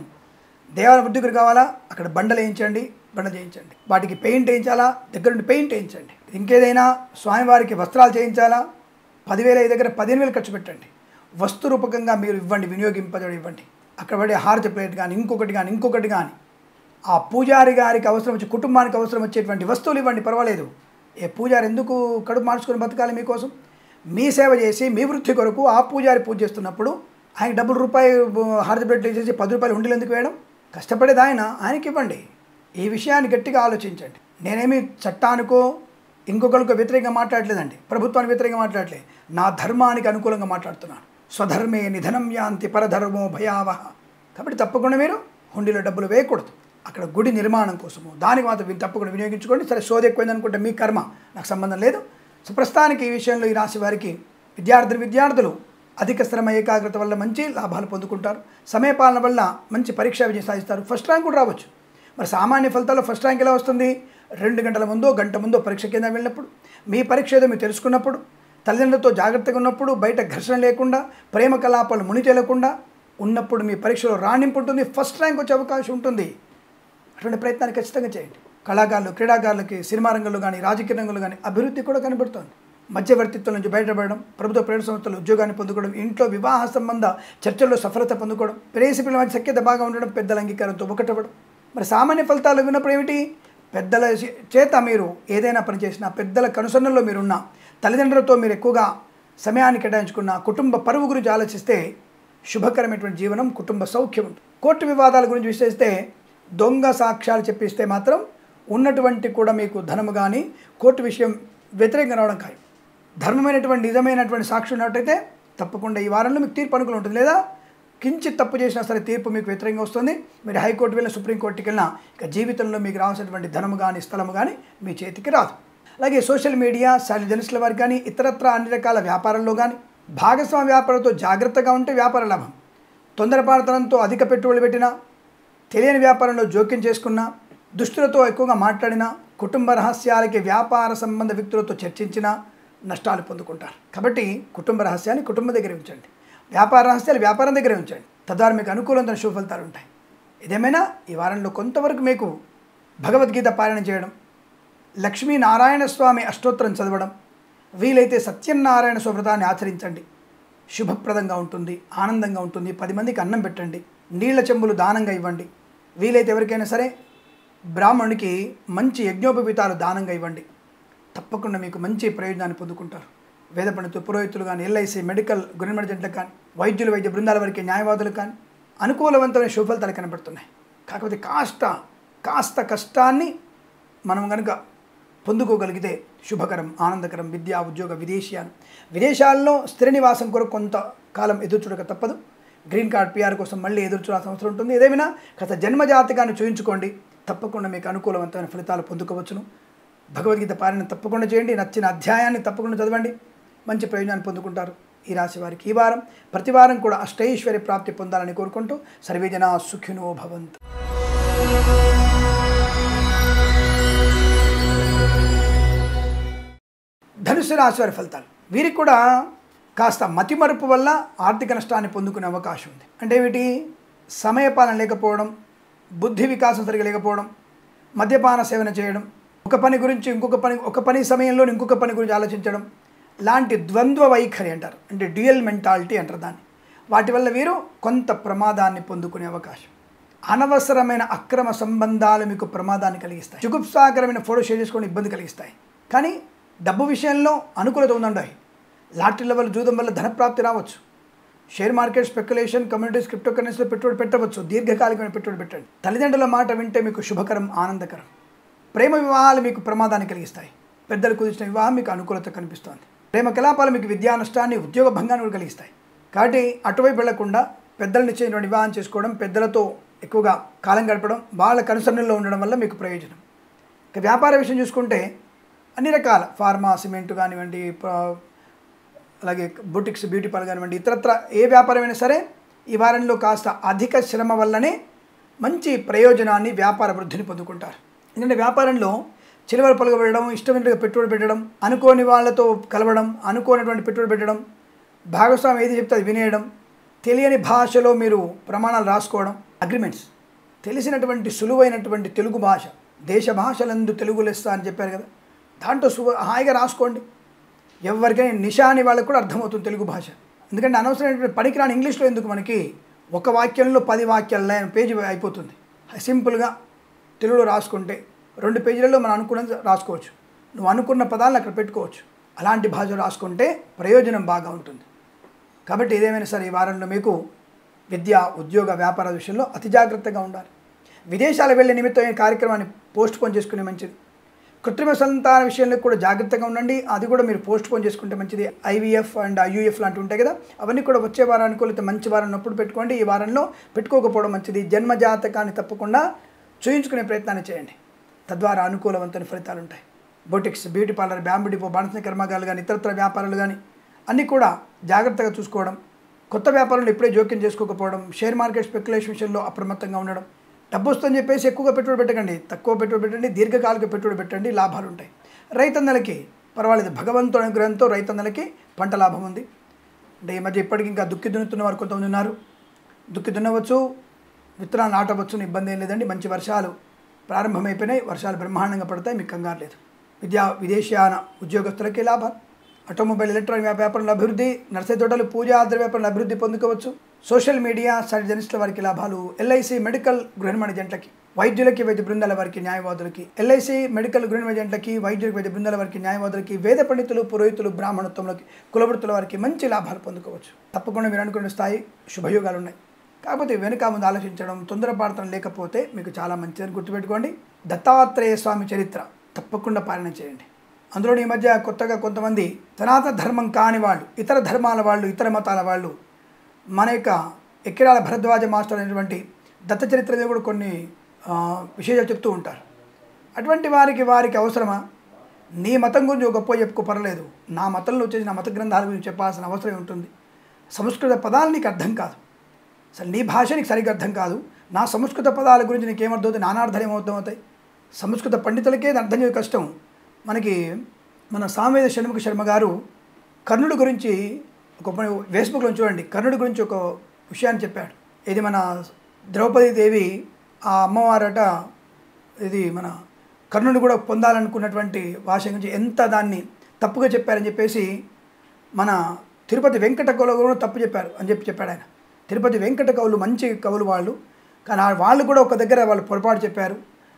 దేవాలయ వృద్ధికులు కావాలా, అక్కడ బండలు వేయించండి, బండ చేయించండి. వాటికి పెయింట్ వేయించాలా, దగ్గరుండి పెయింట్ వేయించండి. ఇంకేదైనా స్వామివారికి వస్త్రాలు చేయించాలా, 10,000 దగ్గర 15,000 ఖర్చు పెట్టండి. వస్తు రూపకంగా మీరు ఇవ్వండి, ఇవ్వండి. అక్కడ పడే హారతి ప్లేట్ కానీ ఇంకొకటి కానీ ఆ పూజారి గారికి అవసరం వచ్చి కుటుంబానికి అవసరం వచ్చేటువంటి వస్తువులు ఇవ్వండి, పర్వాలేదు. ఏ పూజారి ఎందుకు కడుపు మార్చుకొని బతకాలి మీకోసం? మీ సేవ చేసి మీ వృద్ధి కొరకు ఆ పూజారి పూజ చేస్తున్నప్పుడు ఆయనకి ₹1 హారతి ప్లేట్లు వేసేసి ₹10 హుండీలు ఎందుకు వేయడం? కష్టపడేది ఆయనకి ఇవ్వండి. ఈ విషయాన్ని గట్టిగా ఆలోచించండి. నేనేమి చట్టానికో ఇంకొకరికో వ్యతిరేకంగా మాట్లాడలేదండి, ప్రభుత్వానికి వ్యతిరేకంగా మాట్లాడలేదు. నా ధర్మానికి అనుకూలంగా మాట్లాడుతున్నాను. స్వధర్మే నిధనం యాంతి పరధర్మో భయావహ. కాబట్టి తప్పకుండా మీరు హుండీలో డబ్బులు వేయకూడదు. అక్కడ గుడి నిర్మాణం కోసము దానికి మాత్రం తప్పకుండా వినియోగించుకోండి. సరే సోది ఎక్కువైంది అనుకుంటే మీ కర్మ, నాకు సంబంధం లేదు. సో ప్రస్తుతానికి ఈ విషయంలో ఈ రాశి వారికి విద్యార్థులు అధిక శ్రమ ఏకాగ్రత వల్ల మంచి లాభాలు పొందుకుంటారు. సమయపాలన వల్ల మంచి పరీక్షా విజయం సాధిస్తారు. ఫస్ట్ ర్యాంక్ కూడా రావచ్చు. మరి సామాన్య ఫలితాల్లో ఫస్ట్ ర్యాంక్ ఎలా వస్తుంది? 2 గంటల ముందో గంట ముందో పరీక్ష కేంద్రం వెళ్ళినప్పుడు, మీ పరీక్ష ఏదో మీరు తెలుసుకున్నప్పుడు, తల్లిదండ్రులతో జాగ్రత్తగా ఉన్నప్పుడు, బయట ఘర్షణ లేకుండా, ప్రేమ కలాపాలు ముని తేలకుండా ఉన్నప్పుడు మీ పరీక్షలో రాణింపు ఉంటుంది, ఫస్ట్ ర్యాంక్ వచ్చే అవకాశం ఉంటుంది. అటువంటి ప్రయత్నాన్ని ఖచ్చితంగా చేయండి. కళాకారులు, క్రీడాకారులకి సినిమా రంగంలో కానీ రాజకీయ రంగంలో కానీ అభివృద్ధి కూడా కనబడుతోంది. మధ్యవర్తిత్వం నుంచి బయటపడడం, ప్రభుత్వ ప్రైవేట్ సంస్థలు ఉద్యోగాన్ని పొందుకోవడం, ఇంట్లో వివాహ సంబంధ చర్చల్లో సఫలత పొందుకోవడం, ప్రేయసి పిల్లల మధ్య సఖ్యత బాగా ఉండడం, పెద్దల అంగీకారంతో ఒకటవ్వడం. మరి సామాన్య ఫలితాలు విన్నప్పుడు ఏమిటి? పెద్దల చేత మీరు ఏదైనా పని చేసినా, పెద్దల కనుసన్నల్లో మీరున్నా, తల్లిదండ్రులతో మీరు ఎక్కువగా సమయాన్ని కేటాయించుకున్న, కుటుంబ పరువు గురించి ఆలోచిస్తే శుభకరమైనటువంటి జీవనం, కుటుంబ సౌఖ్యం ఉంటుంది. కోర్టు వివాదాల గురించి విశ్లేషిస్తే దొంగ సాక్ష్యాలు చెప్పిస్తే మాత్రం ఉన్నటువంటి కూడా మీకు ధనము కానీ కోర్టు విషయం వ్యతిరేకంగా రావడం ఖాయం. ధర్మమైనటువంటి నిజమైనటువంటి సాక్షి ఉన్నట్టయితే తప్పకుండా ఈ వారంలో మీకు తీర్పు అనుకూలం ఉంటుంది. లేదా కించిత్ తప్పు చేసినా సరే తీర్పు మీకు వ్యతిరేకంగా వస్తుంది. మీరు హైకోర్టు వెళ్ళినా, సుప్రీంకోర్టుకి వెళ్ళినా ఇక జీవితంలో మీకు రావాల్సినటువంటి ధనము కానీ స్థలము కానీ మీ చేతికి రాదు. అలాగే సోషల్ మీడియా, శాలరీ జర్నలిస్టుల వారికి కానీ, ఇతరత్ర అన్ని రకాల వ్యాపారంలో కానీ భాగస్వామ్య వ్యాపారంతో జాగ్రత్తగా ఉంటే వ్యాపార లాభం. తొందరపాటుతనంతో అధిక పెట్టుబడులు పెట్టినా, తెలియని వ్యాపారంలో జోక్యం చేసుకున్నా, దుష్టులతో ఎక్కువగా మాట్లాడినా, కుటుంబ రహస్యాలకి వ్యాపార సంబంధ వ్యక్తులతో చర్చించినా నష్టాలు పొందుకుంటారు. కాబట్టి కుటుంబ రహస్యాన్ని కుటుంబం దగ్గర ఉంచండి, వ్యాపార రహస్యాలు వ్యాపారం దగ్గర ఉంచండి. తద్వారా మీకు అనుకూలమైన శుభ ఫలితాలు ఉంటాయి. ఇదేమైనా ఈ వారంలో కొంతవరకు మీకు భగవద్గీత పారాయణ చేయడం, లక్ష్మీనారాయణ స్వామి అష్టోత్తరం చదవడం, వీలైతే సత్యనారాయణ వ్రతాన్ని ఆచరించండి. శుభప్రదంగా ఉంటుంది, ఆనందంగా ఉంటుంది. 10 మందికి అన్నం పెట్టండి, నీళ్ల చెంబులు దానంగా ఇవ్వండి. వీలైతే ఎవరికైనా సరే బ్రాహ్మణునికి మంచి యజ్ఞోపవీతాలు దానంగా ఇవ్వండి. తప్పకుండా మీకు మంచి ప్రయోజనాన్ని పొందుకుంటారు. వేద పండితులు, పురోహితులు కానీ, ఎల్ఐసి, మెడికల్, గవర్నమెంట్ జంటలకు కానీ, వైద్యులు, వైద్య బృందాల వరకు, న్యాయవాదులు కానీ అనుకూలవంతమైన శుభఫలితాలు కనబడుతున్నాయి. కాకపోతే కాస్త కష్టాన్ని మనం కనుక పొందుకోగలిగితే శుభకరం, ఆనందకరం. విద్య, ఉద్యోగ, విదేశాల్లో స్థిర నివాసం కొరకు కొంతకాలం ఎదురుచూడక తప్పదు. గ్రీన్ కార్డ్, పిఆర్ కోసం మళ్ళీ ఎదురుచూడాల్సిన అవసరం ఉంటుంది. ఏదేమైనా కాస్త జన్మజాతకాన్ని చూయించుకోండి, తప్పకుండా మీకు అనుకూలవంతమైన ఫలితాలు పొందుకోవచ్చును. భగవద్గీత పారాయణ తప్పకుండా చేయండి. నచ్చిన అధ్యాయాన్ని తప్పకుండా చదవండి, మంచి ప్రయోజనాన్ని పొందుకుంటారు. ఈ రాశి వారికి ఈ వారం ప్రతి వారం కూడా అష్టైశ్వర్య ప్రాప్తి పొందాలని కోరుకుంటూ సర్వే జనా సుఖినో భవంతు. ధనుసు రాశి వారి ఫలితాలు. వీరికి కూడా కాస్త మతిమరుపు వల్ల ఆర్థిక నష్టాన్ని పొందుకునే అవకాశం ఉంది. అంటే ఏమిటి? సమయపాలన లేకపోవడం, బుద్ధి వికాసం సరిగా లేకపోవడం, మద్యపాన సేవన చేయడం, ఒక పని గురించి ఒక పని సమయంలో ఇంకొక పని గురించి ఆలోచించడం, లాంటి ద్వంద్వ వైఖరి అంటారు, అంటే డ్యూయల్ మెంటాలిటీ అంటారు దాన్ని. వాటి వల్ల వీరు కొంత ప్రమాదాన్ని పొందుకునే అవకాశం. అనవసరమైన అక్రమ సంబంధాలు మీకు ప్రమాదాన్ని కలిగిస్తాయి. జుగుప్సాకరమైన ఫోటో షేర్ చేసుకొని ఇబ్బంది కలిగిస్తాయి. కానీ డబ్బు విషయంలో అనుకూలత ఉందండి. లాటరీల వల్ల, జూదం వల్ల ధనప్రాప్తి రావచ్చు. Share market, speculation, communities, crypto కరెన్సీలో పెట్టుబడి పెట్టవచ్చు. దీర్ఘకాలికమైన పెట్టుబడి పెట్టండి. తల్లిదండ్రుల మాట వింటే మీకు శుభకరం, ఆనందకరం. ప్రేమ వివాహాలు మీకు ప్రమాదాన్ని కలిగిస్తాయి. పెద్దలు కుదిర్చిన వివాహం మీకు అనుకూలత కనిపిస్తోంది. ప్రేమ కలాపాలు మీకు విద్యా నష్టాన్ని, ఉద్యోగ భంగాన్ని కూడా కలిగిస్తాయి. కాబట్టి అటువైపు వెళ్లకుండా పెద్దలు నిశ్చయించిన వివాహం చేసుకోవడం, పెద్దలతో ఎక్కువగా కాలం గడపడం, వాళ్ళ కనుసరణలో ఉండడం వల్ల మీకు ప్రయోజనం. ఇక వ్యాపార విషయం చూసుకుంటే అన్ని రకాల ఫార్మా, సిమెంట్ కానివ్వండి, అలాగే బుటిక్స్, బ్యూటీ పార్లర్ కానివ్వండి, ఇతరత్ర ఏ వ్యాపారమైనా సరే ఈ వారంలో కాస్త అధిక శ్రమ వల్లనే మంచి ప్రయోజనాన్ని, వ్యాపార వృద్ధిని పొందుకుంటారు. ఎందుకంటే వ్యాపారంలో చిలువలు పలుకబెట్టడం, ఇష్టమైనట్టుగా పెట్టుబడి పెట్టడం, అనుకోని వాళ్ళతో కలవడం, అనుకోనటువంటి పెట్టుబడి పెట్టడం, భాగస్వామి ఏది చెప్తే అది వినేయడం, తెలియని భాషలో మీరు ప్రమాణాలు రాసుకోవడం, అగ్రిమెంట్స్, తెలిసినటువంటి సులువైనటువంటి తెలుగు భాష, దేశ భాషలందు తెలుగు లెస్స అని చెప్పారు కదా, దాంట్లో హాయిగా రాసుకోండి. ఎవరికైనా నిషాని వాళ్ళకు కూడా అర్థమవుతుంది తెలుగు భాష. ఎందుకంటే అనవసరమైనటువంటి పనికిరాని ఇంగ్లీష్లో ఎందుకు, మనకి ఒక వాక్యంలో 10 వాక్యాల పేజీ అయిపోతుంది. సింపుల్గా తెలుగులో రాసుకుంటే 2 పేజీలలో మనం అనుకున్నది రాసుకోవచ్చు. నువ్వు అనుకున్న పదాలను అక్కడ పెట్టుకోవచ్చు. అలాంటి భాష రాసుకుంటే ప్రయోజనం బాగా ఉంటుంది. కాబట్టి ఏదేమైనా సరే ఈ వారంలో మీకు విద్య, ఉద్యోగ, వ్యాపార విషయంలో అతి జాగ్రత్తగా ఉండాలి. విదేశాలు వెళ్ళే నిమిత్తం ఈ కార్యక్రమాన్ని పోస్ట్ పోన్ చేసుకునే మంచిది. కృత్రిమ సంతాన విషయంలో కూడా జాగ్రత్తగా ఉండండి. అది కూడా మీరు పోస్ట్ పోన్ చేసుకుంటే మంచిది. IVF అండ్ IUF లాంటివి ఉంటాయి కదా, అవన్నీ కూడా వచ్చే వారానికి లేకపోతే మంచి వారం ఉన్నప్పుడు పెట్టుకోండి. ఈ వారంలో పెట్టుకోకపోవడం మంచిది. జన్మజాతకాన్ని తప్పకుండా చూయించుకునే ప్రయత్నాన్ని చేయండి. తద్వారా అనుకూలవంతమైన ఫలితాలు ఉంటాయి. Boutiques, beauty parlour, bamboo depot, బాణస కర్మాగారాలు కానీ, ఇతరత్ర వ్యాపారాలు కానీ అన్నీ కూడా జాగ్రత్తగా చూసుకోవడం. కొత్త వ్యాపారంలో ఇప్పుడే జోక్యం చేసుకోకపోవడం. షేర్ మార్కెట్, స్పెక్యులేషన్ విషయంలో అప్రమత్తంగా ఉండడం. డబ్బు వస్తుందని చెప్పేసి ఎక్కువగా పెట్టుబడి పెట్టకండి. తక్కువ పెట్టుబడి పెట్టండి. దీర్ఘకాలిక పెట్టుబడి పెట్టండి. లాభాలు ఉంటాయి. రైతన్నలకి పర్వాలేదు. భగవంతుడి అనుగ్రహంతో రైతన్నలకి పంట లాభం ఉంది. అంటే ఈ మధ్య ఇప్పటికి ఇంకా దుక్కి దున్నుతున్న వారు కొంతమంది ఉన్నారు. దుక్కి దున్నవచ్చు, విత్తనాలు నాటవచ్చు, ఇబ్బంది ఏం లేదండి. మంచి వర్షాలు ప్రారంభమైపోయినాయి. వర్షాలు బ్రహ్మాండంగా పడతాయి. మీకు కంగారు లేదు. విదేశీయాన ఉద్యోగస్తులకి లాభాలు. ఆటోమొబైల్, ఎలక్ట్రానిక్ వ్యాపారంలో అభివృద్ధి. నర్సరీ తోటలు, పూజా ఆధార వ్యాపారంలో అభివృద్ధి పొందుకోవచ్చు. సోషల్ మీడియా, సర్జనిస్టుల వారికి లాభాలు. LIC మెడికల్ గృహిణి ఏజెంట్లకి, వైద్యులకి, వైద్య బృందాల వారికి, న్యాయవాదులకి. LIC మెడికల్ గృహిణి ఏజెంట్లకి, వైద్యులకి, వైద్య బృందాల వారికి, న్యాయవాదులకి, వేద పండితులు, పురోహితులు, బ్రాహ్మణత్వంలోకి, కులవృత్తుల వారికి మంచి లాభాలు పొందుకోవచ్చు. తప్పకుండా మీరు అనుకున్న స్థాయి శుభయోగాలు ఉన్నాయి. కాకపోతే వెనుక ముందు ఆలోచించడం, తొందరపాటుతనం లేకపోతే మీకు చాలా మంచిదని గుర్తుపెట్టుకోండి. దత్తాత్రేయ స్వామి చరిత్ర తప్పకుండా పాలన చేయండి. అందులో ఈ మధ్య కొత్తగా కొంతమంది సనాతన ధర్మం కాని వాళ్ళు, ఇతర ధర్మాల వాళ్ళు, ఇతర మతాల వాళ్ళు మన యొక్క ఎక్కిరాల భరద్వాజ మాస్టర్ అనేటువంటి దత్త చరిత్ర మీద కూడా కొన్ని విశేషాలు చెప్తూ ఉంటారు. అటువంటి వారికి అవసరమా? నీ మతం గురించి గొప్ప చెప్పుకో, పర్లేదు. నా మతంలో వచ్చేసి నా మత గ్రంథాల గురించి చెప్పాల్సిన అవసరం ఉంటుంది. సంస్కృత పదాలు నీకు అర్థం కాదు, అసలు నీ భాష నీకు సరిగ్గా అర్థం కాదు. నా సంస్కృత పదాల గురించి నీకేమర్థమవుతాయి? నానార్థాలు ఏమవుతాయి? సంస్కృత పండితులకే అర్థం చేయడం కష్టం. మన సామవేద షణ్ముఖ శర్మ గారు కర్ణుడి గురించి ఒక ఫేస్బుక్లో చూడండి, కర్ణుడి గురించి ఒక విషయాన్ని చెప్పాడు. ఇది మన ద్రౌపదీదేవి ఆ అమ్మవారట, ఇది మన కర్ణుడిని కూడా పొందాలనుకున్నటువంటి భాష గురించి ఎంత దాన్ని తప్పుగా చెప్పారని చెప్పేసి మన తిరుపతి వెంకట కవులు కూడా తప్పు చెప్పారు అని చెప్పాడు ఆయన. తిరుపతి వెంకట కవులు మంచి కవులు వాళ్ళు, కానీ వాళ్ళు కూడా ఒక దగ్గర వాళ్ళు పొరపాటు చెప్పారు.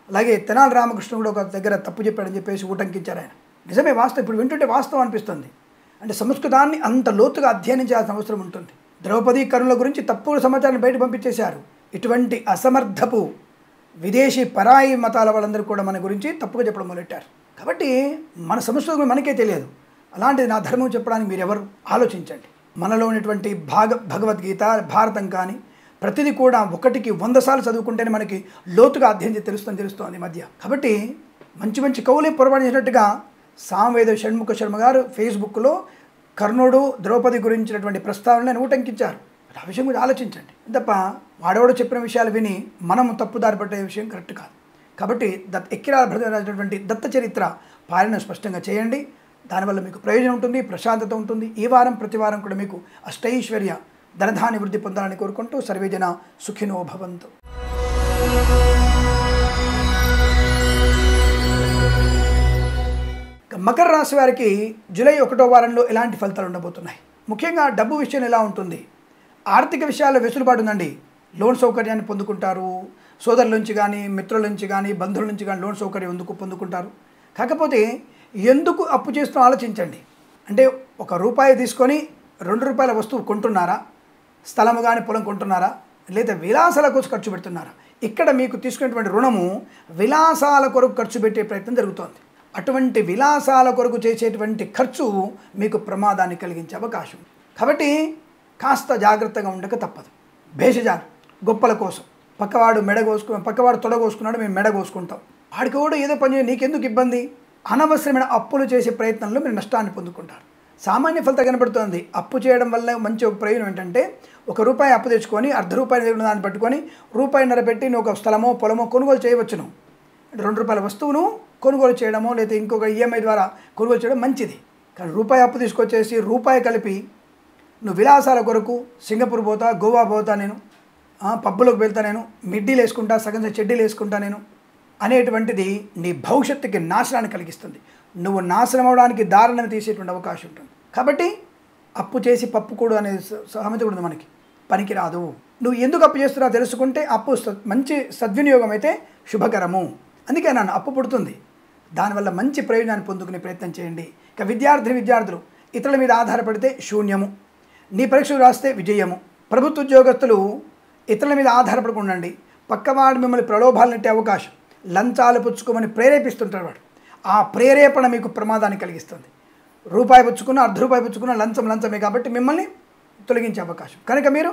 అలాగే తెనాలి రామకృష్ణ కూడా ఒక దగ్గర తప్పు చెప్పాడని చెప్పేసి ఊటంకించారు ఆయన. నిజమే, వాస్తవం. ఇప్పుడు వింటుంటే వాస్తవం అనిపిస్తుంది. అంటే సంస్కృతాన్ని అంత లోతుగా అధ్యయనం చేయాల్సిన అవసరం ఉంటుంది. ద్రౌపదీ కర్ణుల గురించి తప్పుడు సమాచారాన్ని బయట పంపించేశారు. ఇటువంటి అసమర్థపు విదేశీ పరాయి మతాల వాళ్ళందరూ కూడా మన గురించి తప్పుగా చెప్పడం మొదలెట్టారు. కాబట్టి మన సంస్కృతి మనకే తెలియదు. అలాంటిది నా ధర్మం చెప్పడానికి మీరు ఎవరు ఆలోచించండి. మనలో ఉన్నటువంటి భగవద్గీత, భారతం కానీ ప్రతిదీ కూడా 1కి 100 సార్లు చదువుకుంటేనే మనకి లోతుగా అధ్యయనం తెలుస్తోంది ఈ మధ్య. కాబట్టి మంచి కవులే పొరపాటు చేసినట్టుగా సామవేద షణ్ముఖ శర్మ గారు ఫేస్బుక్లో కర్ణుడు, ద్రౌపది గురించినటువంటి ప్రస్తావనలను ఊటంకించారు. ఆ విషయం గురించి ఆలోచించండి తప్ప వాడవాడు చెప్పిన విషయాలు విని మనం తప్పుదారి పట్టే విషయం కరెక్ట్ కాదు. కాబట్టి ఎక్కిరాల భరద్వాజటువంటి దత్త చరిత్ర పాలన స్పష్టంగా చేయండి. దానివల్ల మీకు ప్రయోజనం ఉంటుంది, ప్రశాంతత ఉంటుంది. ఈ వారం ప్రతి వారం కూడా మీకు అష్టైశ్వర్య, ధనధాన్య వృద్ధి పొందాలని కోరుకుంటూ సర్వేజన సుఖినో భవంతు. మకర రాశి వారికి జూలై 1వ వారంలో ఎలాంటి ఫలితాలు ఉండబోతున్నాయి? ముఖ్యంగా డబ్బు విషయం ఎలా ఉంటుంది? ఆర్థిక విషయాల్లో వెసులుబాటు ఉందండి. లోన్ సౌకర్యాన్ని పొందుకుంటారు. సోదరుల నుంచి కానీ, మిత్రుల నుంచి కానీ, బంధువుల నుంచి కానీ లోన్ సౌకర్యం పొందుకుంటారు. కాకపోతే ఎందుకు అప్పు చేస్తున్నా ఆలోచించండి. అంటే ₹1 తీసుకొని ₹2 వస్తువు కొంటున్నారా? స్థలము కానీ పొలం కొంటున్నారా? లేదా విలాసాల కోసం ఖర్చు పెడుతున్నారా? ఇక్కడ మీకు తీసుకునేటువంటి రుణము విలాసాల కొరకు ఖర్చు పెట్టే ప్రయత్నం జరుగుతోంది. అటువంటి విలాసాల కొరకు చేసేటువంటి ఖర్చు మీకు ప్రమాదాన్ని కలిగించే అవకాశం. కాబట్టి కాస్త జాగ్రత్తగా ఉండక తప్పదు. భేషజాలు గొప్పల కోసం పక్కవాడు తొడ కోసుకున్నాడు, మేము మెడ కోసుకుంటాం. వాడికి కూడా ఏదో పని నీకెందుకు ఇబ్బంది? అనవసరమైన అప్పులు చేసే ప్రయత్నంలో మీరు నష్టాన్ని పొందుకుంటారు. సామాన్య ఫలితం కనబడుతోంది. అప్పు చేయడం వల్ల మంచి ఒక ప్రయోజనం ఏంటంటే ₹1 అప్పు తెచ్చుకొని ₹0.5 దాన్ని పట్టుకొని ₹1.5 పెట్టి నువ్వు ఒక స్థలమో పొలమో కొనుగోలు చేయవచ్చును. ₹2 వస్తువును కొనుగోలు చేయడమో లేదా ఇంకొక ఈఎంఐ ద్వారా కొనుగోలు చేయడం మంచిది. కానీ ₹1 అప్పు తీసుకొచ్చేసి ₹1 కలిపి నువ్వు విలాసాల కొరకు సింగపూర్ పోతా, గోవా పోతా, నేను పబ్బులోకి వెళ్తా, నేను మిడ్డీలు వేసుకుంటా, సగం చెడ్డీలు వేసుకుంటా నేను అనేటువంటిది నీ భవిష్యత్తుకి నాశనాన్ని కలిగిస్తుంది. నువ్వు నాశనం అవడానికి దారుణం తీసేటువంటి అవకాశం ఉంటుంది. కాబట్టి అప్పు చేసి పప్పు కూడు అనే సామెత కూడా మనకి పనికిరాదు. నువ్వు ఎందుకు అప్పు చేస్తున్నావు తెలుసుకుంటే అప్పు మంచి సద్వినియోగం అయితే శుభకరము. అందుకే నన్ను అప్పు పుడుతుంది. దానివల్ల మంచి ప్రయోజనాన్ని పొందుకునే ప్రయత్నం చేయండి. ఇక విద్యార్థులు ఇతరుల మీద ఆధారపడితే శూన్యము, నీ పరీక్షలు రాస్తే విజయము. ప్రభుత్వ ఉద్యోగస్తులు ఇతరుల మీద ఆధారపడకుండండి. పక్కవాడు మిమ్మల్ని ప్రలోభాలు నెట్టే అవకాశం, లంచాలు పుచ్చుకోమని ప్రేరేపిస్తుంటాడు వాడు. ఆ ప్రేరేపణ మీకు ప్రమాదాన్ని కలిగిస్తుంది. ₹1 పుచ్చుకున్న ₹0.5 పుచ్చుకున్న లంచమే కాబట్టి మిమ్మల్ని తొలగించే అవకాశం. కనుక మీరు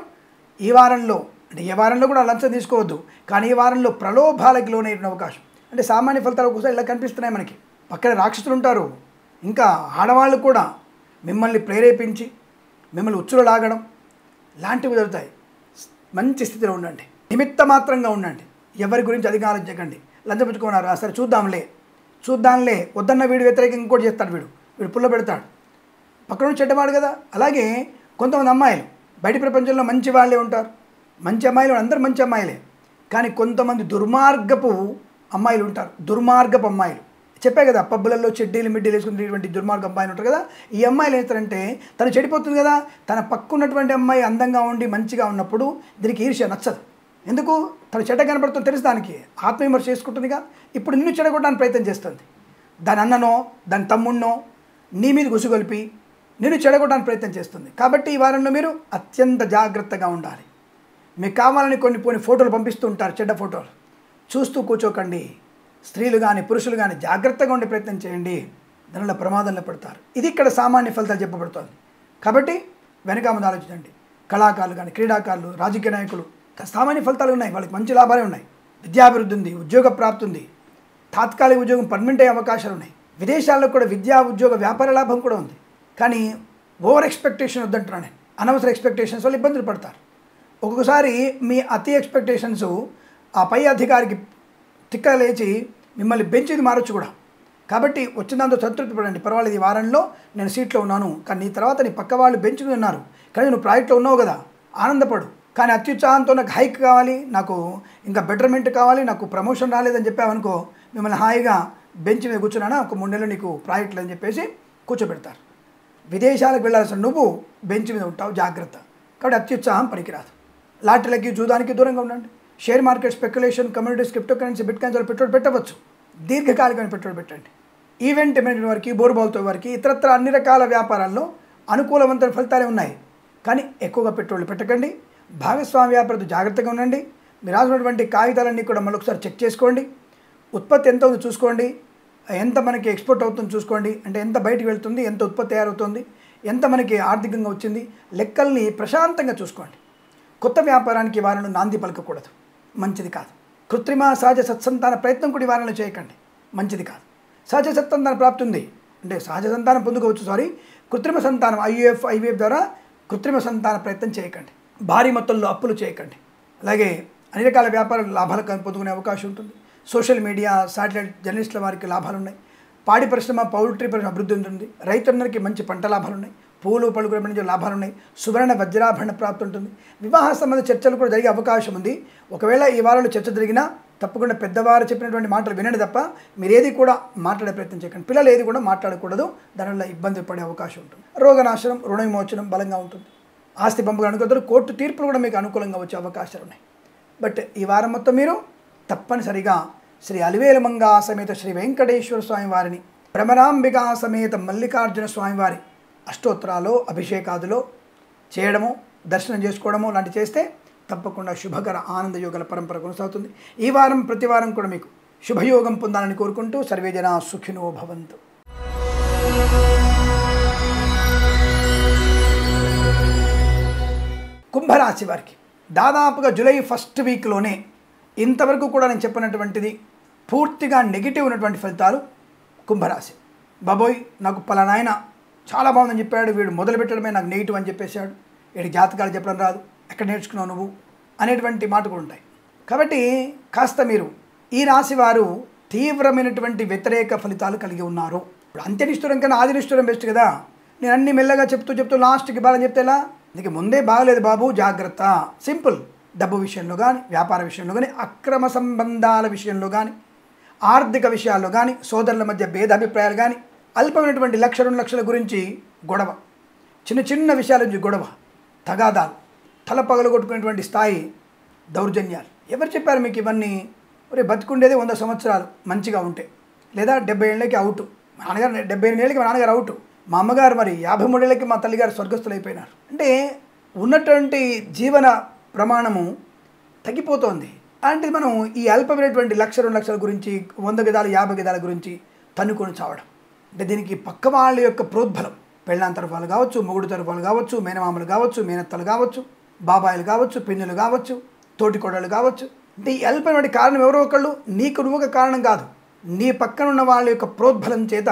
ఈ వారంలో అంటే ఏ వారంలో కూడా లంచం తీసుకోవద్దు, కానీ ఈ వారంలో ప్రలోభాలకు లోనైన అవకాశం. అంటే సామాన్య ఫలితాలు ఒకసారి ఇలా కనిపిస్తున్నాయి మనకి. పక్కన రాక్షసులు ఉంటారు, ఇంకా ఆడవాళ్ళు కూడా మిమ్మల్ని ప్రేరేపించి మిమ్మల్ని ఉచ్చులు లాగడం లాంటివి జరుగుతాయి. మంచి స్థితిలో ఉండండి, నిమిత్త మాత్రంగా ఉండండి. ఎవరి గురించి అధిక ఆలోచించకండి. లంచం పుచ్చుకున్నారు, సరే చూద్దాంలే వద్దన్న వీడు వ్యతిరేకంగా ఇంకోటి చేస్తాడు, వీడు పుల్ల పెడతాడు, పక్కన నుంచి చెడ్డవాడు కదా. అలాగే కొంతమంది అమ్మాయిలు బయట ప్రపంచంలో మంచి వాళ్ళే ఉంటారు. మంచి అమ్మాయిలు అందరూ మంచి అమ్మాయిలే, కానీ కొంతమంది దుర్మార్గపు అమ్మాయిలు ఉంటారు. దుర్మార్గపు అమ్మాయిలు చెప్పే కదా, పబ్బులలో చెడ్డీలు మిడ్డీలు వేసుకునేటువంటి దుర్మార్గ అమ్మాయిలు ఉంటారు కదా. ఈ అమ్మాయిలు ఏమంటారంటే తను చెడిపోతుంది కదా, తన పక్కున్నటువంటి అమ్మాయి అందంగా ఉండి మంచిగా ఉన్నప్పుడు దీనికి ఈర్ష్య నచ్చదు. ఎందుకు? తను చెడ్డ కనబడుతుందో తెలుసు, దానికి ఆత్మవిమర్శ చేసుకుంటుందిగా. ఇప్పుడు నిన్ను చెడగొట్టడానికి ప్రయత్నం చేస్తుంది. దాని అన్ననో దాని తమ్ముడినో నీ మీద గుసుగొలిపి నిన్ను చెడగొట్టడానికి ప్రయత్నం చేస్తుంది. కాబట్టి ఈ వారంలో మీరు అత్యంత జాగ్రత్తగా ఉండాలి. మీకు కావాలని కొన్ని ఫోటోలు పంపిస్తూ ఉంటారు, చెడ్డ ఫోటోలు చూస్తూ కూర్చోకండి. స్త్రీలు కానీ పురుషులు కానీ జాగ్రత్తగా ఉండే ప్రయత్నం చేయండి, దానిలో ప్రమాదంలో పడతారు. ఇది ఇక్కడ సామాన్య ఫలితాలు చెప్పబడుతుంది. కాబట్టి వెనక ముందు ఆలోచించండి. కళాకారులు కానీ, క్రీడాకారులు, రాజకీయ నాయకులు సామాన్య ఫలితాలు ఉన్నాయి, వాళ్ళకి మంచి లాభాలే ఉన్నాయి. విద్యాభివృద్ధి ఉంది, ఉద్యోగ ప్రాప్తి ఉంది, తాత్కాలిక ఉద్యోగం పర్మనెంట్ అయ్యే అవకాశాలు ఉన్నాయి. విదేశాల్లో కూడా విద్యా ఉద్యోగ వ్యాపార లాభం కూడా ఉంది. కానీ ఓవర్ ఎక్స్పెక్టేషన్ వద్దంటున్నా నేను. అనవసర ఎక్స్పెక్టేషన్స్ వల్ల ఇబ్బందులు పడతారు. ఒక్కొక్కసారి మీ అతి ఎక్స్పెక్టేషన్స్ ఆ పై అధికారికి తిక్క లేచి మిమ్మల్ని బెంచ్ది మారొచ్చు కూడా. కాబట్టి వచ్చిన దాంతో సంతృప్తి పడండి. పర్వాలేదు, ఈ వారంలో నేను సీట్లో ఉన్నాను, కానీ నీ తర్వాత నీ పక్క వాళ్ళు బెంచ్ మీద ఉన్నారు, కానీ నువ్వు ప్రాజెక్ట్లో ఉన్నావు కదా, ఆనందపడు. కానీ అత్యుత్సాహంతో నాకు హైక్ కావాలి, నాకు ఇంకా బెటర్మెంట్ కావాలి, నాకు ప్రమోషన్ రాలేదని చెప్పావనుకో, మిమ్మల్ని హాయిగా బెంచ్ మీద కూర్చున్నానా ఒక 3 నెలలు నీకు ప్రాజెక్టులు అని చెప్పేసి కూర్చోబెడతారు. విదేశాలకు వెళ్ళాల్సిన నువ్వు బెంచ్ మీద ఉంటావు, జాగ్రత్త. కాబట్టి అత్యుత్సాహం పనికిరాదు. లాటరీలకి జూదానికి దూరంగా ఉండండి. Share market, speculation, communities, cryptocurrency, బిట్ కాయిన్స్లో పెట్టుబడి పెట్టవచ్చు. దీర్ఘకాలికమైన పెట్టుబడి పెట్టండి. ఈవెంట్ మేనేజ్మెంట్ వారికి, బోరుబావులతో వారికి, ఇతరత్ర అన్ని రకాల వ్యాపారాల్లో అనుకూలవంతమైన ఫలితాలే ఉన్నాయి. కానీ ఎక్కువగా పెట్టుబడులు పెట్టకండి. భాగస్వామ్య వ్యాపారంతో జాగ్రత్తగా ఉండండి. మీరు రాసినటువంటి కాగితాలన్నీ కూడా మళ్ళీ ఒకసారి చెక్ చేసుకోండి. ఉత్పత్తి ఎంత ఉందో చూసుకోండి, ఎంత మనకి ఎక్స్పోర్ట్ అవుతుందో చూసుకోండి, అంటే ఎంత బయటికి వెళ్తుంది, ఎంత ఉత్పత్తి తయారవుతుంది, ఎంత మనకి ఆర్థికంగా వచ్చింది, లెక్కల్ని ప్రశాంతంగా చూసుకోండి. కొత్త వ్యాపారానికి ఈ వారంలో నాంది పలకకూడదు, మంచిది కాదు. కృత్రిమ సహజ సత్సంతాన ప్రయత్నం కూడా ఈ వారంలో చేయకండి, మంచిది కాదు. సహజ సత్సంతాన ప్రాప్తి ఉంది అంటే సహజ సంతానం పొందుకోవచ్చు, కృత్రిమ సంతానం ఐవీఎఫ్ ద్వారా కృత్రిమ సంతాన ప్రయత్నం చేయకండి. భారీ మొత్తంలో అప్పులు చేయకండి. అలాగే అన్ని రకాల వ్యాపార లాభాలు పొందుకునే అవకాశం ఉంటుంది. సోషల్ మీడియా, శాటిలైట్ జర్నలిస్టుల వారికి లాభాలు ఉన్నాయి. పాడి పరిశ్రమ, పౌల్ట్రీ పరిశ్రమ అభివృద్ధి ఉంటుంది. రైతులందరికీ మంచి పంట లాభాలు ఉన్నాయి. పూలు పళ్ళు కూడా నుంచి లాభాలు ఉన్నాయి. సువర్ణ వజ్రాభరణ ప్రాప్తి ఉంటుంది. వివాహ సంబంధ చర్చలు కూడా జరిగే అవకాశం ఉంది. ఒకవేళ ఈ వారంలో చర్చ జరిగినా తప్పకుండా పెద్దవారు చెప్పినటువంటి మాటలు వినండి తప్ప మీరు ఏది కూడా మాట్లాడే ప్రయత్నం చేయకండి. పిల్లలు ఏది కూడా మాట్లాడకూడదు, దానివల్ల ఇబ్బంది పడే అవకాశం ఉంటుంది. రోగనాశనం, రుణ విమోచనం బలంగా ఉంటుంది. ఆస్తి పంపగా అనుకుంటారు. కోర్టు తీర్పులు కూడా మీకు అనుకూలంగా వచ్చే అవకాశాలు ఉన్నాయి. బట్ ఈ వారం మొత్తం మీరు తప్పనిసరిగా శ్రీ అలివేలుమంగా సమేత శ్రీ వెంకటేశ్వర స్వామి వారిని, భ్రమరాంబిక సమేత మల్లికార్జున స్వామి వారి అష్టోత్తరాలు అభిషేకాదులో చేయడము, దర్శనం చేసుకోవడము లాంటివి చేస్తే తప్పకుండా శుభకర ఆనందయోగాల పరంపర కొనసాగుతుంది. ఈ వారం ప్రతి వారం కూడా మీకు శుభయోగం పొందాలని కోరుకుంటూ సర్వే జనా సుఖినో భవంతు. కుంభరాశి వారికి దాదాపుగా జూలై ఫస్ట్ వీక్లోనే ఇంతవరకు కూడా నేను చెప్పినటువంటిది పూర్తిగా నెగిటివ్ ఉన్నటువంటి ఫలితాలు కుంభరాశి. బాబోయ్ నాకు పలానాయన చాలా బాగుందని చెప్పాడు, వీడు మొదలు పెట్టడమే నాకు నెగిటివ్ అని చెప్పేశాడు, వీడి జాతకాలు చెప్పడం రాదు, ఎక్కడ నేర్చుకున్నావు నువ్వు అనేటువంటి మాట కూడా ఉంటాయి. కాబట్టి కాస్త మీరు ఈ రాశి వారు తీవ్రమైనటువంటి వ్యతిరేక ఫలితాలు కలిగి ఉన్నారు. ఇప్పుడు అంత్యనిష్ఠురం కన్నా ఆదినిష్ఠురం బెస్ట్ కదా. నేను అన్ని మెల్లగా చెప్తూ లాస్ట్కి బాగా చెప్తే ఎలా? నీకు ముందే బాగలేదు బాబు, జాగ్రత్త. సింపుల్. డబ్బు విషయంలో కానీ, వ్యాపార విషయంలో కానీ, అక్రమ సంబంధాల విషయంలో కానీ, ఆర్థిక విషయాల్లో కానీ, సోదరుల మధ్య భేదాభిప్రాయాలు కానీ, అల్పమైనటువంటి 1-2 లక్షల గురించి గొడవ, చిన్న చిన్న విషయాల నుంచి గొడవ, తగాదాలు, తల పగలగొట్టుకునేటువంటి స్థాయి దౌర్జన్యాలు. ఎవరు చెప్పారు మీకు ఇవన్నీ? ఒరే బతుకుండేది 100 సంవత్సరాలు మంచిగా ఉంటే, లేదా 70 ఏళ్ళకి అవుట్. మా నాన్నగారు 78 ఏళ్ళకి మా నాన్నగారు అవుట్, మా అమ్మగారు మరి 53 ఏళ్ళకి మా తల్లిగారు స్వర్గస్థులు అయిపోయినారు. అంటే ఉన్నటువంటి జీవన ప్రమాణము తగ్గిపోతోంది. అలాంటిది మనం ఈ అల్పమైనటువంటి 1-2 లక్షల గురించి, 100 గదాలు 50 గదాల గురించి తన్నుకొని చావడం. అంటే దీనికి పక్క వాళ్ళ యొక్క ప్రోద్బలం, పెళ్ళాం తరఫాలు కావచ్చు, మొగుడు తరఫాలు కావచ్చు, మేనమామలు కావచ్చు, మేనత్తలు కావచ్చు, బాబాయిలు కావచ్చు, పిన్నులు కావచ్చు, తోటికోడలు కావచ్చు. అంటే ఈ అల్పమైన కారణం ఎవరో ఒకళ్ళు, నీకు నువ్వుగా కారణం కాదు, నీ పక్కన ఉన్న వాళ్ళ యొక్క ప్రోద్బలం చేత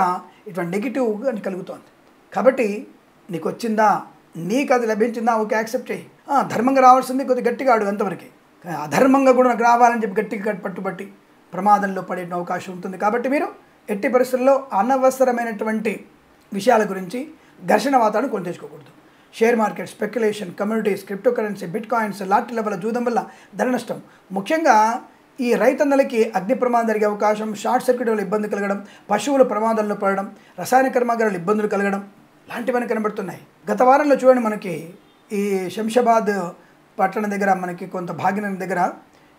ఇటువంటి నెగిటివ్గా కలుగుతోంది. కాబట్టి నీకు వచ్చిందా, నీకు అది లభించిందా, ఓకే యాక్సెప్ట్ చేయి. ధర్మంగా రావాల్సింది కొద్దిగా గట్టిగా అడుగు అంతవరకే. అధర్మంగా కూడా నాకు రావాలని చెప్పి గట్టిగా పట్టుబట్టి ప్రమాదంలో పడే అవకాశం ఉంటుంది. కాబట్టి మీరు ఎట్టి పరిస్థితుల్లో అనవసరమైనటువంటి విషయాల గురించి ఘర్షణ వాతావరణం కొని తెచ్చుకోకూడదు. Share market, speculation, communities, cryptocurrency, bitcoins, లాటరీల వల్ల, జూదం వల్ల ధన నష్టం, ముఖ్యంగా ఈ రైతన్నలకి అగ్ని ప్రమాదం జరిగే అవకాశం, షార్ట్ సర్క్యూట్ వల్ల ఇబ్బంది కలగడం, పశువుల ప్రమాదంలో పడడం, రసాయన కర్మాగారాలు ఇబ్బందులు కలగడం లాంటివన్నీ కనబడుతున్నాయి. గత వారంలో చూడండి, మనకి ఈ శంషాబాద్ పట్టణం దగ్గర, మనకి కొంత భాగ్యనగరం దగ్గర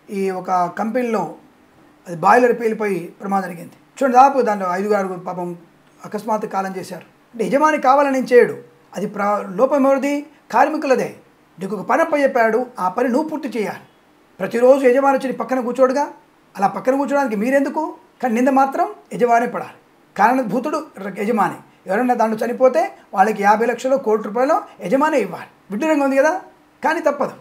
ఈ ఒక కంపెనీలో అది బాయిలర్ పేలిపోయి ప్రమాదం జరిగింది. చూడండి, దాదాపు దాంట్లో 5-6 పాపం అకస్మాత్తు కాలం చేశారు. అంటే యజమాని కావాలని చేయడు, అది లోపం ఎవరిది? కార్మికులదే. నీకు ఒక పని అప్ప చెప్పాడు, ఆ పని నువ్వు పూర్తి చేయాలి. ప్రతిరోజు యజమాని వచ్చి పక్కన కూర్చోడుగా, అలా పక్కన కూర్చోడానికి మీరెందుకు? కానీ నింద మాత్రం యజమాని పడాలి. కారణభూతుడు యజమాని. ఎవరైనా దాంట్లో చనిపోతే వాళ్ళకి 50 లక్షలు, ₹1,00,00,000 యజమానే ఇవ్వాలి. విడ్డూరంగా ఉంది కదా, కానీ తప్పదు.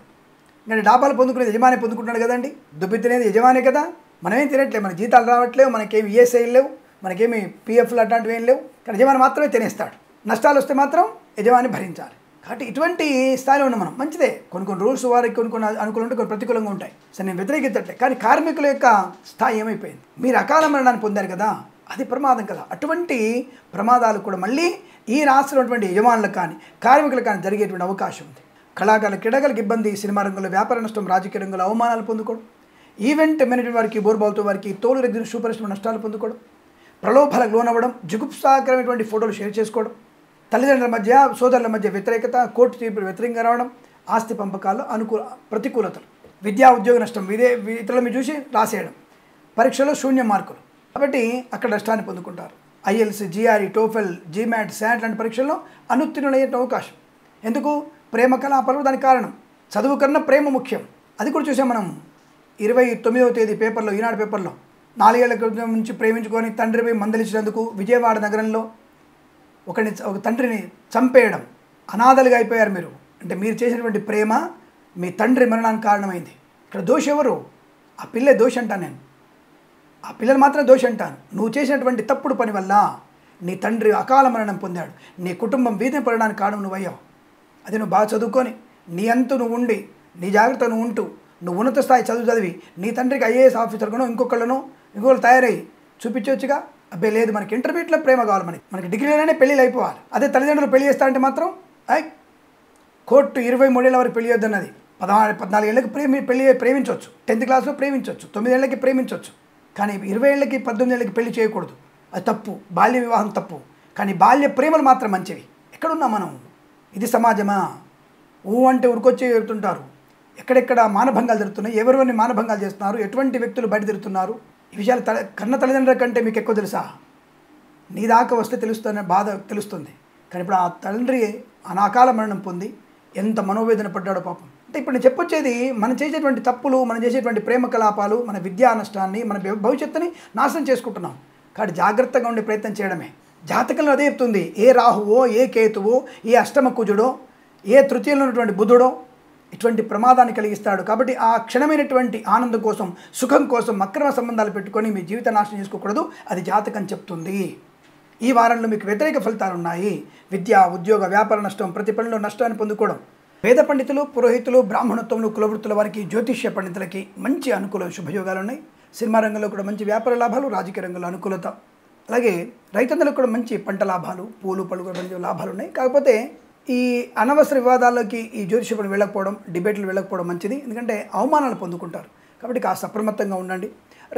నేను డాబాలు పొందుకునేది యజమాని పొందుకుంటున్నాడు కదండి, దుబ్బి తినేది యజమానే కదా. మనమేం తినట్లేదు, మన జీతాలు రావట్లేవు, మనకేమి ఈఎస్ఐలు లేవు, మనకేమి పిఎఫ్లు అట్లాంటివి ఏం లేవు. కానీ యజమాని మాత్రమే తినేస్తాడు. నష్టాలు వస్తే మాత్రం యజమాని భరించాలి. కాబట్టి ఇటువంటి స్థాయిలో ఉన్న మనం మంచిదే. కొన్ని రూల్స్ వారికి కొన్ని అనుకూలంగా ఉంటాయి, కొన్ని ప్రతికూలంగా ఉంటాయి. సరే, నేను వ్యతిరేకించట్లే. కానీ కార్మికుల యొక్క స్థాయి ఏమైపోయింది? మీరు అకాల మరణాన్ని పొందారు కదా, అది ప్రమాదం కదా. అటువంటి ప్రమాదాలు కూడా మళ్ళీ ఈ రాష్ట్రంలో ఉన్నటువంటి యజమానులకు కానీ, కార్మికులకు కానీ జరిగేటువంటి అవకాశం ఉంది. కళాకారుల, క్రీడాకారులకు ఇబ్బంది, సినిమా రంగంలో వ్యాపార నష్టం, రాజకీయ రంగంలో అవమానాలు పొందుకోవడం, ఈవెంట్ మేనేజ్మెంట్ వారికి, బోర్బాల్తో వారికి, తోలు రెగ్గిన సూపరిశ్రమ నష్టాలు పొందుకోవడం, ప్రలోభాలకు లోనవ్వడం, జుగుప్సాకరమైనటువంటి ఫోటోలు షేర్ చేసుకోవడం, తల్లిదండ్రుల మధ్య, సోదరుల మధ్య వ్యతిరేకత, కోర్టు తీర్పులు వ్యతిరేకంగా రావడం, ఆస్తి పంపకాల్లో ప్రతికూలతలు, విద్యా ఉద్యోగ నష్టం, ఇతరులను చూసి రాసేయడం, పరీక్షలో శూన్య మార్కులు. కాబట్టి అక్కడ నష్టాన్ని పొందుకుంటారు. IELTS, GRE, TOEFL, GMAT, SAT లాంటి పరీక్షల్లో అనుత్తీర్ణులయ్యే అవకాశం. ఎందుకు? ప్రేమ కలాపాలు దానికి కారణం. చదువు కన్నా ప్రేమ ముఖ్యం. అది కూడా చూసాం మనం. 29వ తేదీ పేపర్లో, ఈనాడు పేపర్లో 4 ఏళ్ల క్రితం నుంచి ప్రేమించుకొని తండ్రిపై మందలించినందుకు విజయవాడ నగరంలో ఒక తండ్రిని చంపేయడం, అనాథలుగా అయిపోయారు మీరు. అంటే మీరు చేసినటువంటి ప్రేమ మీ తండ్రి మరణానికి కారణమైంది. ఇక్కడ దోషి ఎవరు? ఆ పిల్లే దోషి అంటాను నేను. ఆ పిల్లలు మాత్రమే దోషి అంటాను. నువ్వు చేసినటువంటి తప్పుడు పని వల్ల నీ తండ్రి అకాల మరణం పొందాడు, నీ కుటుంబం వీధిన పడడానికి కారణం నువ్వయ్యావు. అది నువ్వు బాగా చదువుకొని, నీ అంతు నువ్వు ఉండి, నీ జాగ్రత్త నువ్వు ఉంటూ, నువ్వు ఉన్నత స్థాయి చదివి నీ తండ్రికి ఐఏఎస్ ఆఫీసర్గానో ఇంకొకళ్ళనో ఇంకొకళ్ళు తయారయ్యి చూపించవచ్చుగా. అబ్బే లేదు, మనకి ఇంటర్మీడియట్లో ప్రేమ కావాలి, మనకి డిగ్రీలోనే పెళ్ళిళ్ళు అయిపోవాలి. అదే తల్లిదండ్రులు పెళ్లి చేస్తా అంటే మాత్రం కోర్టు 23 ఏళ్ళ వరకు పెళ్లి వద్దన్నది. 14 ఏళ్ళకి ప్రేమించవచ్చు, 10th క్లాస్లో ప్రేమించవచ్చు, 9 ఏళ్ళకి ప్రేమించవచ్చు. కానీ 20 ఏళ్ళకి 18 ఏళ్ళకి పెళ్లి చేయకూడదు. అది తప్పు. బాల్య వివాహం తప్పు. కానీ బాల్య ప్రేమలు మాత్రం మంచివి. ఎక్కడున్నాం మనం? ఇది సమాజమా? అంటే ఉరికొచ్చి వెళ్తుంటారు. ఎక్కడెక్కడ మానభంగాలు జరుగుతున్నాయి, ఎవరెవరిని మానభంగాలు చేస్తున్నారు, ఎటువంటి వ్యక్తులు బయట తిరుగుతున్నారు, ఈ విషయాలు కన్న తల్లిదండ్రుల కంటే మీకు ఎక్కువ తెలుసా? నీ దాకా వస్తే తెలుస్తున్న బాధ తెలుస్తుంది. కానీ ఇప్పుడు ఆ తండ్రి అనాకాల మరణం పొంది ఎంత మనోవేదన పడ్డాడో పాపం. అంటే ఇప్పుడు నేను చెప్పొచ్చేది, మనం చేసేటువంటి తప్పులు, మనం చేసేటువంటి ప్రేమ కలాపాలు మన విద్యా నష్టాన్ని, మన భవిష్యత్తుని నాశనం చేసుకుంటున్నాం. కాబట్టి జాగ్రత్తగా ఉండే ప్రయత్నం చేయడమే. జాతకంలో అదే చెప్తుంది. ఏ రాహువో, ఏ కేతువో, ఏ అష్టమ కుజుడో, ఏ తృతీయంలో ఉన్నటువంటి బుధుడో ఇటువంటి ప్రమాదాన్ని కలిగిస్తాడు. కాబట్టి ఆ క్షణమైనటువంటి ఆనందం కోసం, సుఖం కోసం అక్రమ సంబంధాలు పెట్టుకొని మీ జీవిత నాశనం చేసుకోకూడదు. అది జాతకం చెప్తుంది. ఈ వారంలో మీకు వ్యతిరేక ఫలితాలు ఉన్నాయి. విద్య, ఉద్యోగ, వ్యాపార నష్టం, ప్రతి పనిలో నష్టాన్ని పొందుకోవడం. వేద పండితులు, పురోహితులు, బ్రాహ్మణత్వములు, కులవృత్తుల వారికి, జ్యోతిష్య పండితులకి మంచి అనుకూల శుభయోగాలు ఉన్నాయి. సినిమా రంగంలో కూడా మంచి వ్యాపార లాభాలు, రాజకీయ రంగంలో అనుకూలత, అలాగే రైతన్నలకు కూడా మంచి పంట లాభాలు, పూలు పళ్ళు మంచి లాభాలు ఉన్నాయి. కాకపోతే ఈ అనవసర వివాదాల్లోకి ఈ జ్యోతిషం వెళ్ళకపోవడం, డిబేట్లు వెళ్ళకపోవడం మంచిది. ఎందుకంటే అవమానాలు పొందుకుంటారు. కాబట్టి కాస్త అప్రమత్తంగా ఉండండి.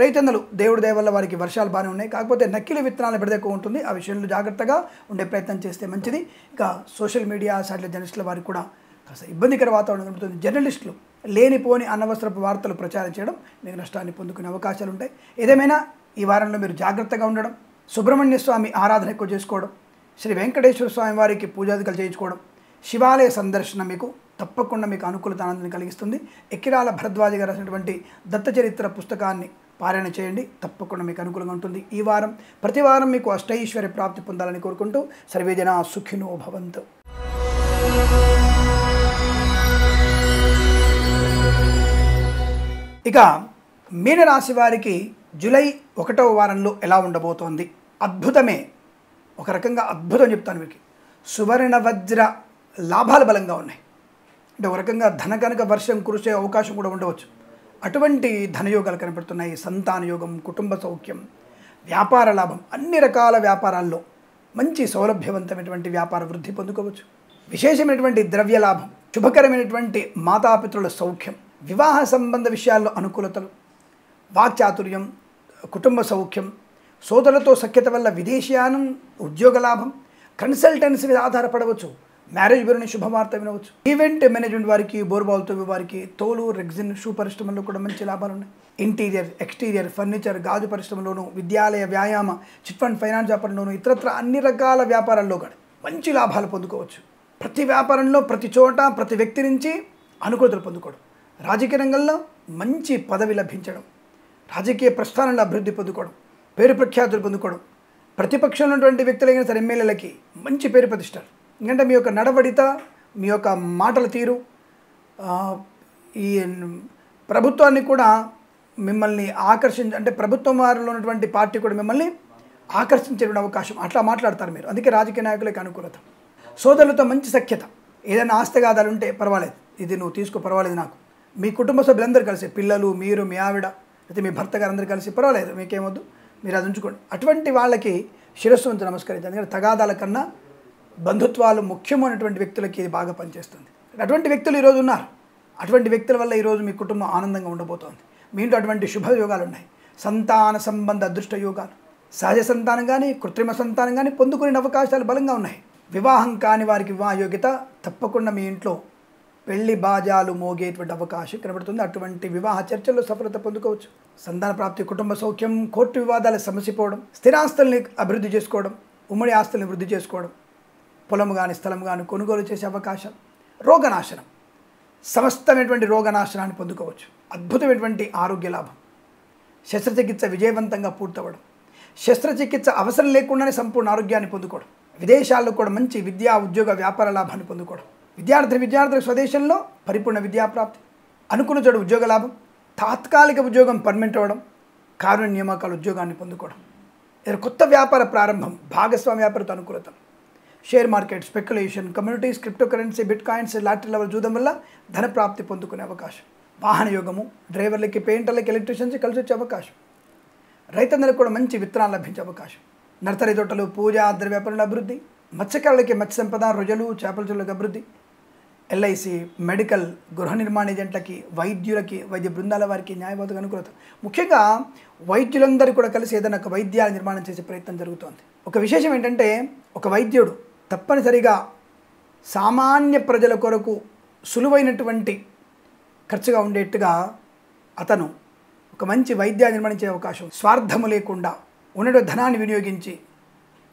రైతన్నలు దేవుడి దయ వల్ల వారికి వర్షాలు బాగానే ఉన్నాయి. కాకపోతే నకిలీ విత్తనాల బెడద ఎక్కువ ఉంటుంది. ఆ విషయంలో జాగ్రత్తగా ఉండే ప్రయత్నం చేస్తే మంచిది. ఇక సోషల్ మీడియా సాటిలైట్ జర్నలిస్టుల వారికి కూడా కాస్త ఇబ్బందికర వాతావరణం కలుగుతుంది. జర్నలిస్టులు లేనిపోని అనవసరపు వార్తలు ప్రచారం చేయడం మీకు నష్టాన్ని పొందుకునే అవకాశాలు ఉంటాయి. ఏదేమైనా ఈ వారంలో మీరు జాగ్రత్తగా ఉండడం, సుబ్రహ్మణ్య స్వామి ఆరాధన ఎక్కువ చేసుకోవడం, శ్రీ వెంకటేశ్వర స్వామి వారికి పూజాదికలు చేయించుకోవడం, శివాలయ సందర్శన మీకు తప్పకుండా మీకు అనుకూలత ఆనందాన్ని కలిగిస్తుంది. ఎక్కిరాల భరద్వాజ గారు రాసినటువంటి దత్తచరిత్ర పుస్తకాన్ని పారాయణ చేయండి. తప్పకుండా మీకు అనుకూలంగా ఉంటుంది. ఈ వారం ప్రతి వారం మీకు అష్టైశ్వర్య ప్రాప్తి పొందాలని కోరుకుంటూ సర్వేజన సుఖినో భవంతు. ఇక మీనరాశి వారికి జూలై 1వ వారంలో ఎలా ఉండబోతోంది? అద్భుతమే. ఒక రకంగా అద్భుతం చెప్తాను మీకు. సువర్ణ వజ్ర లాభాలు బలంగా ఉన్నాయి. అంటే ఒక రకంగా ధనకనక వర్షం కురిసే అవకాశం కూడా ఉండవచ్చు. అటువంటి ధనయోగాలు కనపడుతున్నాయి. సంతాన యోగం, కుటుంబ సౌఖ్యం, వ్యాపార లాభం, అన్ని రకాల వ్యాపారాల్లో మంచి సౌలభ్యవంతమైనటువంటి వ్యాపార వృద్ధి పొందుకోవచ్చు. విశేషమైనటువంటి ద్రవ్య లాభం, శుభకరమైనటువంటి మాతాపితృల సౌఖ్యం, వివాహ సంబంధ విషయాల్లో అనుకూలతలు, వాక్చాతుర్యం, కుటుంబ సౌఖ్యం, సోదరులతో సఖ్యత వల్ల విదేశీయానం, ఉద్యోగ లాభం, కన్సల్టెన్సీ మీద ఆధారపడవచ్చు, మ్యారేజ్ బ్యూరోని శుభవార్త వినవచ్చు. ఈవెంట్ మేనేజ్మెంట్ వారికి, బోర్బాల్తో వారికి, తోలు, రెగ్జిన్, షూ పరిశ్రమల్లో కూడా మంచి లాభాలు ఉన్నాయి. ఇంటీరియర్, ఎక్స్టీరియర్, ఫర్నిచర్, గాజు పరిశ్రమలోను, విద్యాలయ, వ్యాయామ, చిట్ ఫండ్ ఫైనాన్స్ వ్యాపారంలోను, ఇతరత్ర అన్ని రకాల వ్యాపారాల్లో కూడా మంచి లాభాలు పొందుకోవచ్చు. ప్రతి వ్యాపారంలో, ప్రతి చోట, ప్రతి వ్యక్తి నుంచి అనుకూలతలు పొందుకోవడం. రాజకీయ రంగంలో మంచి పదవి లభించడం, రాజకీయ ప్రస్థానంలో అభివృద్ధి పొందుకోవడం, పేరు ప్రఖ్యాతులు పొందుకోవడం, ప్రతిపక్షంలో ఉన్నటువంటి వ్యక్తులైన సరే ఎమ్మెల్యేలకి మంచి పేరు ప్రతిష్టలు. ఎందుకంటే మీ యొక్క నడవడిత, మీ యొక్క మాటల తీరు ఈ ప్రభుత్వాన్ని కూడా మిమ్మల్ని అంటే ప్రభుత్వం వారిలో ఉన్నటువంటి పార్టీ కూడా మిమ్మల్ని ఆకర్షించే అవకాశం, అట్లా మాట్లాడతారు మీరు. అందుకే రాజకీయ నాయకులకి అనుకూలత. సోదరులతో మంచి సఖ్యత. ఏదైనా ఆస్తిగాదాలు ఉంటే పర్వాలేదు, ఇది నువ్వు తీసుకో, పర్వాలేదు, నాకు మీ కుటుంబ సభ్యులందరూ కలిసి, పిల్లలు, మీరు, మీ ఆవిడ, అయితే మీ భర్త గారు అందరూ కలిసి, పర్వాలేదు, మీకేమొద్దు, మీరు అది ఉంచుకోండి. అటువంటి వాళ్ళకి శిరస్సు ఉంచి నమస్కరించాలి. ఎందుకంటే తగాదాల కన్నా బంధుత్వాలు ముఖ్యమైనటువంటి వ్యక్తులకి ఇది బాగా పనిచేస్తుంది. అటువంటి వ్యక్తులు ఈరోజు ఉన్నారు. అటువంటి వ్యక్తుల వల్ల ఈరోజు మీ కుటుంబం ఆనందంగా ఉండబోతోంది. మీ ఇంట్లో అటువంటి శుభయోగాలు ఉన్నాయి. సంతాన సంబంధ అదృష్ట యోగాలు, సహజ సంతానం కానీ, కృత్రిమ సంతానం కానీ పొందుకునే అవకాశాలు బలంగా ఉన్నాయి. వివాహం కాని వారికి వివాహ యోగ్యత, తప్పకుండా మీ ఇంట్లో పెళ్లి బాజాలు మోగేటువంటి అవకాశం కనబడుతుంది. అటువంటి వివాహ చర్చల్లో సఫలత పొందుకోవచ్చు. సంతాన ప్రాప్తి, కుటుంబ సౌఖ్యం, కోర్టు వివాదాలు సమసిపోవడం, స్థిరాస్తుల్ని అభివృద్ధి చేసుకోవడం, ఉమ్మడి ఆస్తుల్ని వృద్ధి చేసుకోవడం, పొలం కానీ స్థలం కానీ కొనుగోలు చేసే అవకాశం, రోగనాశనం, సమస్తమైనటువంటి రోగనాశనాన్ని పొందుకోవచ్చు. అద్భుతమైనటువంటి ఆరోగ్య లాభం, శస్త్రచికిత్స విజయవంతంగా పూర్తవడం, శస్త్రచికిత్స అవసరం లేకుండానే సంపూర్ణ ఆరోగ్యాన్ని పొందుకోవడం, విదేశాల్లో కూడా మంచి విద్యా, ఉద్యోగ, వ్యాపార లాభాన్ని పొందుకోవడం, విద్యార్థుల స్వదేశంలో పరిపూర్ణ విద్యాప్రాప్తి, అనుకున్న చోటు ఉద్యోగ లాభం, తాత్కాలిక ఉద్యోగం పర్మనెంట్ అవ్వడం, కారుణ్య నియామకాల ఉద్యోగాన్ని పొందుకోవడం, కొత్త వ్యాపార ప్రారంభం, భాగస్వామ్య వ్యాపారతో అనుకూలత, share market, speculation, communities, cryptocurrency, bit coins, lottery level చూడడం వల్ల ధన ప్రాప్తి పొందుకునే అవకాశం, వాహన యోగము, డ్రైవర్లకి, పెయింటర్లకి, ఎలక్ట్రీషియన్స్కి కలిసి వచ్చే అవకాశం, రైతన్నలకు కూడా మంచి విత్తనాలు లభించే అవకాశం. నర్సరీ తోటలు, పూజా ద్రవ్య వ్యాపారుల అభివృద్ధి, మత్స్యకారులకి మత్స్య సంపద, రొయ్యలు, చేపల చెరువులకు అభివృద్ధి, ఎల్ఐసి, మెడికల్, గృహ నిర్మాణ ఏజెంట్లకి, వైద్యులకి, వైద్య బృందాల వారికి న్యాయవాదులకు అనుకూలత. ముఖ్యంగా వైద్యులందరూ కూడా కలిసి ఏదైనా ఒక వైద్యాల నిర్మాణం చేసే ప్రయత్నం జరుగుతోంది. ఒక విశేషం ఏంటంటే, ఒక వైద్యుడు తప్పనిసరిగా సామాన్య ప్రజల కొరకు సులువైనటువంటి ఖర్చుగా ఉండేట్టుగా అతను ఒక మంచి వైద్యాన్ని నిర్మించే అవకాశం. స్వార్థము లేకుండా ఉన్న ధనాన్ని వినియోగించి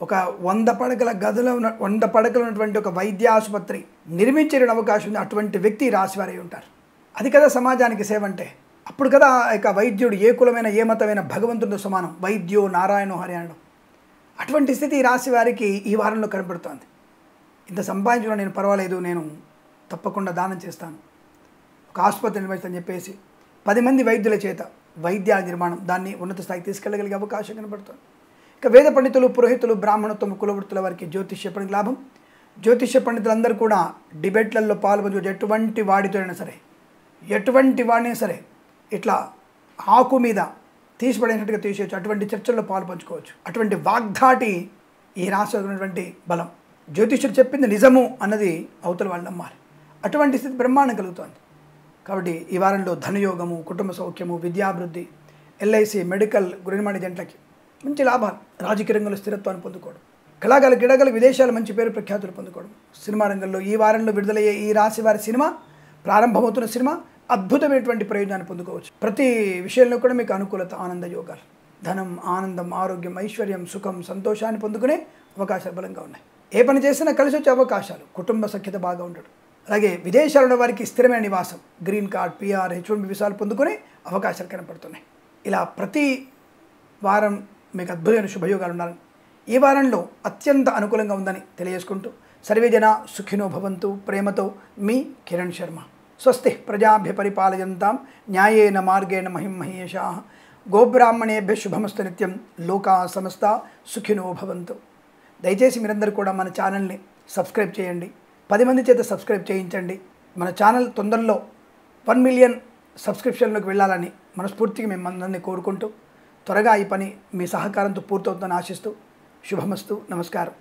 ఒక 100 పడకల గదులు 100 పడకలు ఉన్నటువంటి ఒక వైద్య ఆసుపత్రి నిర్మించే అవకాశం ఉంది. అటువంటి వ్యక్తి రాశివారై ఉంటారు. అది కదా సమాజానికి సేవ అంటే. అప్పుడు కదా ఇక వైద్యుడు ఏ కులమైన ఏ మతమైన భగవంతుడితో సమానం, వైద్యో నారాయణో హరి అనడం. అటువంటి స్థితి ఈ రాశి వారికి ఈ వారంలో కనబడుతోంది. ఇంత సంపాదించడం నేను పర్వాలేదు, నేను తప్పకుండా దానం చేస్తాను, ఒక ఆసుపత్రి నిర్వహిస్తానని చెప్పేసి 10 మంది వైద్యుల చేత వైద్యాల నిర్మాణం దాన్ని ఉన్నత స్థాయికి తీసుకెళ్ళగలిగే అవకాశం కనబడుతుంది. ఇక వేద పండితులు, పురోహితులు, బ్రాహ్మణత్వం, కులవృత్తుల వారికి జ్యోతిష్య పండితుల లాభం. జ్యోతిష్య పండితులందరూ కూడా డిబేట్లలో పాల్గొని ఎటువంటి వాడితోనైనా సరే, ఎటువంటి వాడినైనా సరే ఇట్లా ఆకు మీద తీసిపడేటట్టుగా తీసేయచ్చు. అటువంటి చర్చల్లో పాలు పంచుకోవచ్చు. అటువంటి వాగ్ధాటి ఈ రాశి ఉన్నటువంటి బలం. జ్యోతిష్యుడు చెప్పింది నిజము అన్నది అవతల వాళ్ళు నమ్మాలి. అటువంటి స్థితి బ్రహ్మాండం కలుగుతోంది. కాబట్టి ఈ వారంలో ధనయోగము, కుటుంబ సౌఖ్యము, విద్యాభివృద్ధి, ఎల్ఐసి, మెడికల్, గృహ నిర్మాణ ఏజెంట్లకి మంచి లాభాలు. రాజకీయ రంగంలో స్థిరత్వాన్ని పొందుకోవడం, కళాకారులు, క్రీడాకారులు విదేశాలు మంచి పేరు ప్రఖ్యాతులు పొందుకోవడం. సినిమా రంగంలో ఈ వారంలో విడుదలయ్యే ఈ రాశి వారి సినిమా, ప్రారంభమవుతున్న సినిమా అద్భుతమైనటువంటి ప్రయోజనాన్ని పొందుకోవచ్చు. ప్రతి విషయంలో కూడా మీకు అనుకూలత, ఆనంద యోగాలు, ధనం, ఆనందం, ఆరోగ్యం, ఐశ్వర్యం, సుఖం, సంతోషాన్ని పొందుకునే అవకాశాలు బలంగా ఉన్నాయి. ఏ పని చేసినా కలిసి వచ్చే అవకాశాలు, కుటుంబ సఖ్యత బాగా ఉండడం. అలాగే విదేశాల్లో ఉన్న వారికి స్థిరమైన నివాసం, గ్రీన్ కార్డ్, పిఆర్, H1B వీసాలు పొందుకునే అవకాశాలు కనపడుతున్నాయి. ఇలా ప్రతి వారం మీకు అద్భుతమైన శుభయోగాలు ఉండాలని ఈ వారంలో అత్యంత అనుకూలంగా ఉందని తెలియజేసుకుంటూ సర్వేజన సుఖినో భవంతు. ప్రేమతో మీ కిరణ్ శర్మ. స్వస్తి ప్రజాభ్య పరిపాలయంతాం న్యాయేన మార్గేణ మహిం మహేషాః. గోబ్రాహ్మణేభ్య శుభమస్తు నిత్యం. లోకా సమస్త సుఖినో భవంతు. దయచేసి మీరందరూ కూడా మన ఛానల్ని సబ్స్క్రైబ్ చేయండి. 10 మంది చేత సబ్స్క్రైబ్ చేయించండి. మన ఛానల్ తొందరలో 1 మిలియన్ సబ్స్క్రిప్షన్లోకి వెళ్ళాలని మనస్ఫూర్తిగా మేము అందరినీ కోరుకుంటూ త్వరగా ఈ పని మీ సహకారంతో పూర్తవుతుందని ఆశిస్తూ శుభమస్తు. నమస్కారం.